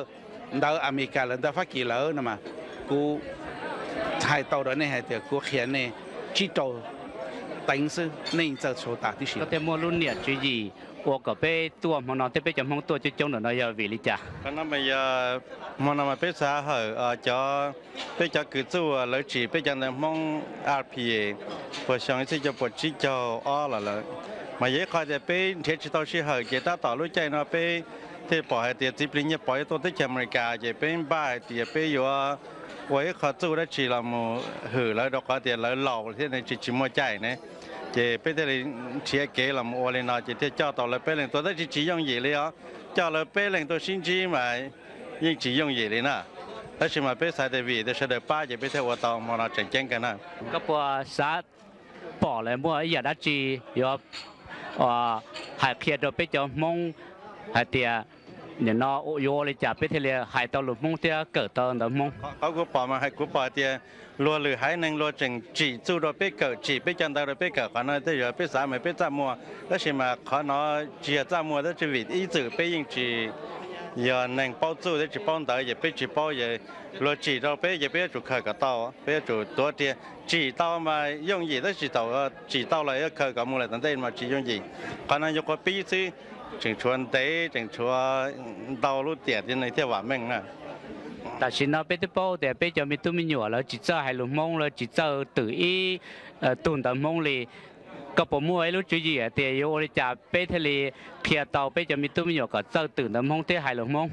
ดาวอเมริกาหรือดาวฟ้ากี่เหล่านะมากูถ่ายตัวเนี่ยให้เดี๋ยวกูเขียนเนี่ยจีโตตั้งซึ่งนี่จะโชว์ตาที่สุดก็แต่มัวรุ่นเนี่ยจี我个被多么呢？这边就梦多就种了那要为了家。可能没有，么那么被啥好叫被叫居住来住，被叫那梦 RPA， 不像一些就不只叫啊了。mà dễ coi thì bé thế chỉ tao sẽ hỏi chỉ ta tao lúc chạy nó bé thì bỏ hai tiền chỉ bình như bỏ tôi tới America chỉ bé ba thì bé vừa với họ chú đã chỉ là một hử lại đó có tiền lại lầu thế này chỉ mua chạy này chỉ bé thì chỉ kế là một lần nào chỉ cho tao lại bé lên tôi tới chỉ dùng gì đấy cho lại bé lên tôi xin chỉ mà nhưng chỉ dùng gì đấy nèแต่ชิมาเป็นสายเดวีแต่เสด็จป้าจะไปเที่ยวตองมาเราแจ้งกันนะก็พอสาปอเลยมั่วอย่าดัจียอบหายเครียดไปจะมงหายเตียเนี่ยนอโยเลยจับไปเที่ยวหายตลุมงเตียเกิดตอนตมงเขากูปอมาให้กูปอเตียรัวหรือหายหนึ่งรัวจึงจีจู่เราไปเกิดจีไปจันทร์เราไปเกิดขณะที่อยู่ไปสามไปจ้ามัวแล้วชิมาขณะจีจ้ามัวแล้วชีวิตอีจือไปยิงจีgiờ nàng bao nhiêu để chỉ bao đời giờ bây chỉ bao giờ rồi chỉ đâu bây giờ bây chủ khởi cả tàu bây chủตัวเดียchỉ tàu mà dùng gì đó chỉ tàu lại khởi cả một lại tận đây mà chỉ dùng gì còn là dùng cái pi chứ chừng chuan tế chừng chua tàu lúc tiền trên này theo bản mình nèแต่สินะเป็นตัวแต่เป็นจะมีตัวมีหยวแล้วจิตใจให้ลุมงแล้วจิตใจตื่นอีตุ่นตมงเลยก็ผมมั่วไอ้รู้จุยอ่ะแต่โยเลยจะไปทะเลเพียเตาไปจะมีตุ้มหยกก็เจ้าตื่นน้ำมงเที่หายหลงมง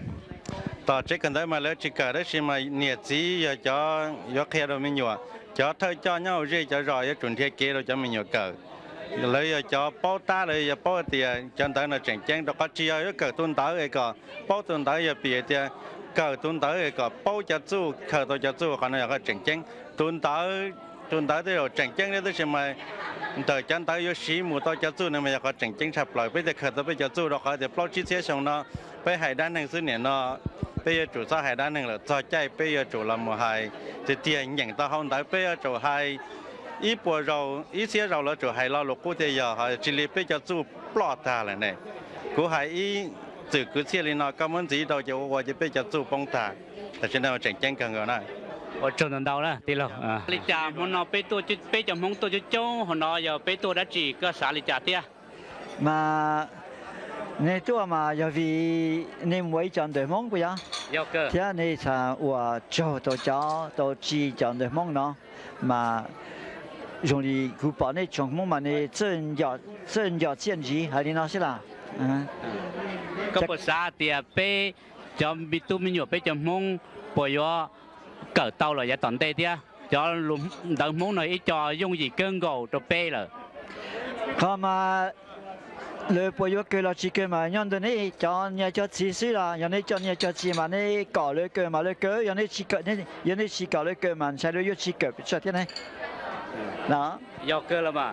ต่อเช็คกันได้มาแล้วจิกเกิดได้ใช่ไหมเนี่ยจีอย่าจ่อยกแค่เราไม่หยวจ่อเธอจ่อเน่าเรื่อยจ่อรอยจุนเทียเกเราจะไม่หยวเกิดเลยอย่าจ่อเป้าตาเลยอย่าเป้าเตียจนแต่เราแจ้งแจ้งเราก็เชียร์เกิดตุนตาเองก็เป้าตุนตาอย่าเปียเตียเกิดตุนตาเองก็เป้าจะสู้เกิดตัวจะสู้ขณะก็แจ้งแจ้งตุนตาที่เราแจ้งแจ้งได้ใช่ไหมแต่จันทร์อยู่สีหมู่ต่อจะสู้เนี่ยมันก็แจ้งแจ้งฉับปล่อยไปแต่เกิดตัวไปจะสู้เราก็จะปล่อยชี้เสียชงเนาะไปหายด้านหนึ่งซึ่งเนี่ยเนาะไปจู่ซะหายด้านหนึ่งเลยซอใจไปจู่ลำหัวหายจะเตียงอย่างต่อห้องได้ไปจู่หายอีปัวเราอีเสียเราแล้วจู่หายเราลูกกูจะยาหายจิลิไปจะสู้ปลอดตาเลยเนี่ยกูหายอี tự cứ chia lên nó có muốn gì đâu cho我就被叫做崩塌但是呢我整整更个呢我做得到了对了啊你家我那被多就被就蒙多就中我那要被多的几个啥你家的 mà này tôi mà giờ vì nên mới chọn được món bây giờ thế này là của cho tôi chỉ chọn được món nó mà dùng đi cứ bảo này chọn món mà này chân要建议还是哪些啦ก็ภาษาเตียเป้จอมบิตุมิโยเป้จอมมงปอยเกิดเตาเลยอย่าตอนเตเตียจอลุมดังมงหน่อยจอยงยีเกินกูตัวเป้เลย เขามาเลยปอยเกิดเราจีเกิดมาย้อนตัวนี้จอนเนี่ยจะชีสิละย้อนนี้จอนเนี่ยจะชีมาเนี่ยก่อเลยเกิดมาเลยเกิดย้อนนี้ชีเกิดเนี่ยย้อนนี้ชีก่อเลยเกิดมันใช้เลยยุชีเกิดใช่ที่ไหนเนาะยกเกิดละมา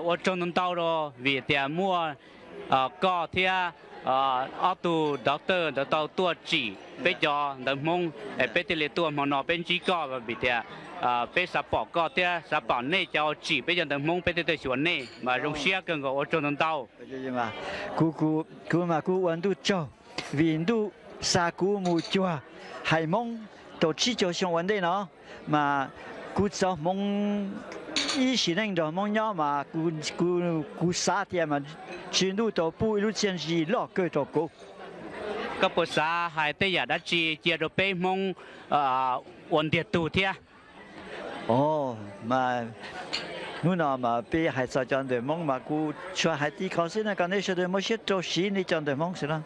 ว่าจนเตาโรวิเตียมัวก็เทียเอาตัวด็อกเตอร์ตัวจีไปจอดังมงไปเตลิตัวมันนอเป็นจีก็แบบเดียไปสับปอกก็เทียสับปอกเนี่ยจะเอาจีไปจนดังมงไปเตลิส่วนเนี่ยมาลงเสียกันก็ว่าจนเตากูวันดูเจ้าวินดูสากูมูจัวไห่มงตัวชีเจ้าช่วงวันได้เนาะมากูจะมง以前那种梦鸟嘛，古沙田嘛，全部都不一路前是落个都高。ก็ภาษาไทยแต่อย่าได้จีเจียดไปมงวันเดียตูเทีย哦，嘛，我那嘛被海上讲的梦嘛，古出海地考试那个那时候某些做事你讲的梦是啦，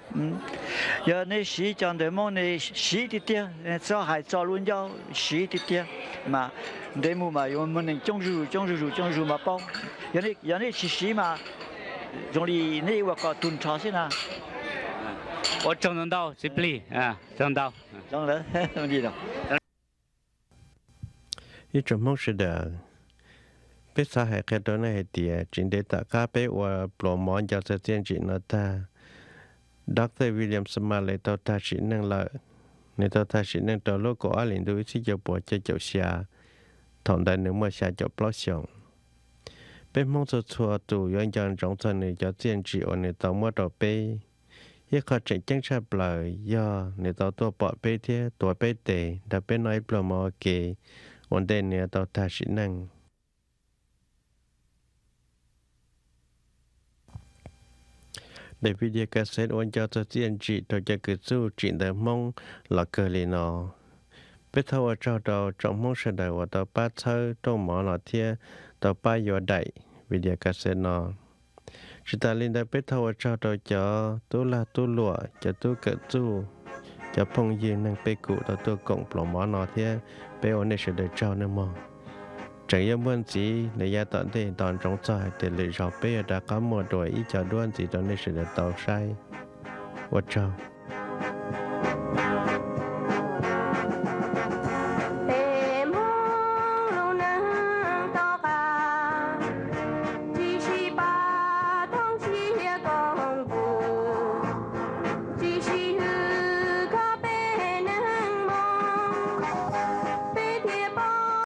有那时讲的梦呢，时的点，做海做论要时的点嘛。để mua mà用mình trong rù mà bao, giờ này chỉ xí mà, trong đi nàyว่าก็ตุนชอสินะ我种得到是不哩啊，种到，种了，没地了。一种梦是的，被杀害个多那点，真的大家被我罗蒙叫做坚持那他，Dr. William Smalley 到他是能了，你到他是能到路过20度是就播就下。thằng đại nữ mà xa cho bao xong bên mong cho chùa tù yon yon trong thân này cho tiền trị ở này tàu mua đầu bê hiện khó chạy chân xa lời do này tàu tua bỏ bê thế tua bê tệ đã bê nói bờ mò kì ổn định này tàu ta sĩ năng để video cassette ổn cho tiền trị tôi cho cứ du chuyện đời mong là cơ lì nó biết thâu cho đầu trong mong sẽ đời của tàu ba thơ trong mỏ lọ thia tàu ba yo đại video cassette nó chỉ ta lên đây biết thâu cho đầu cho tu la tu lụa cho tu cỡ tu cho phong dương năng bê cụ tàu tu cộng plong mỏ nó thia bê ổn sẽ đời trao nữa mà chẳng yêu muốn gì để gia tận thì toàn trong trại để lựa chọn bê đã có một đuổi ý cho đoan gì đó nên sẽ đời tàu sai và trao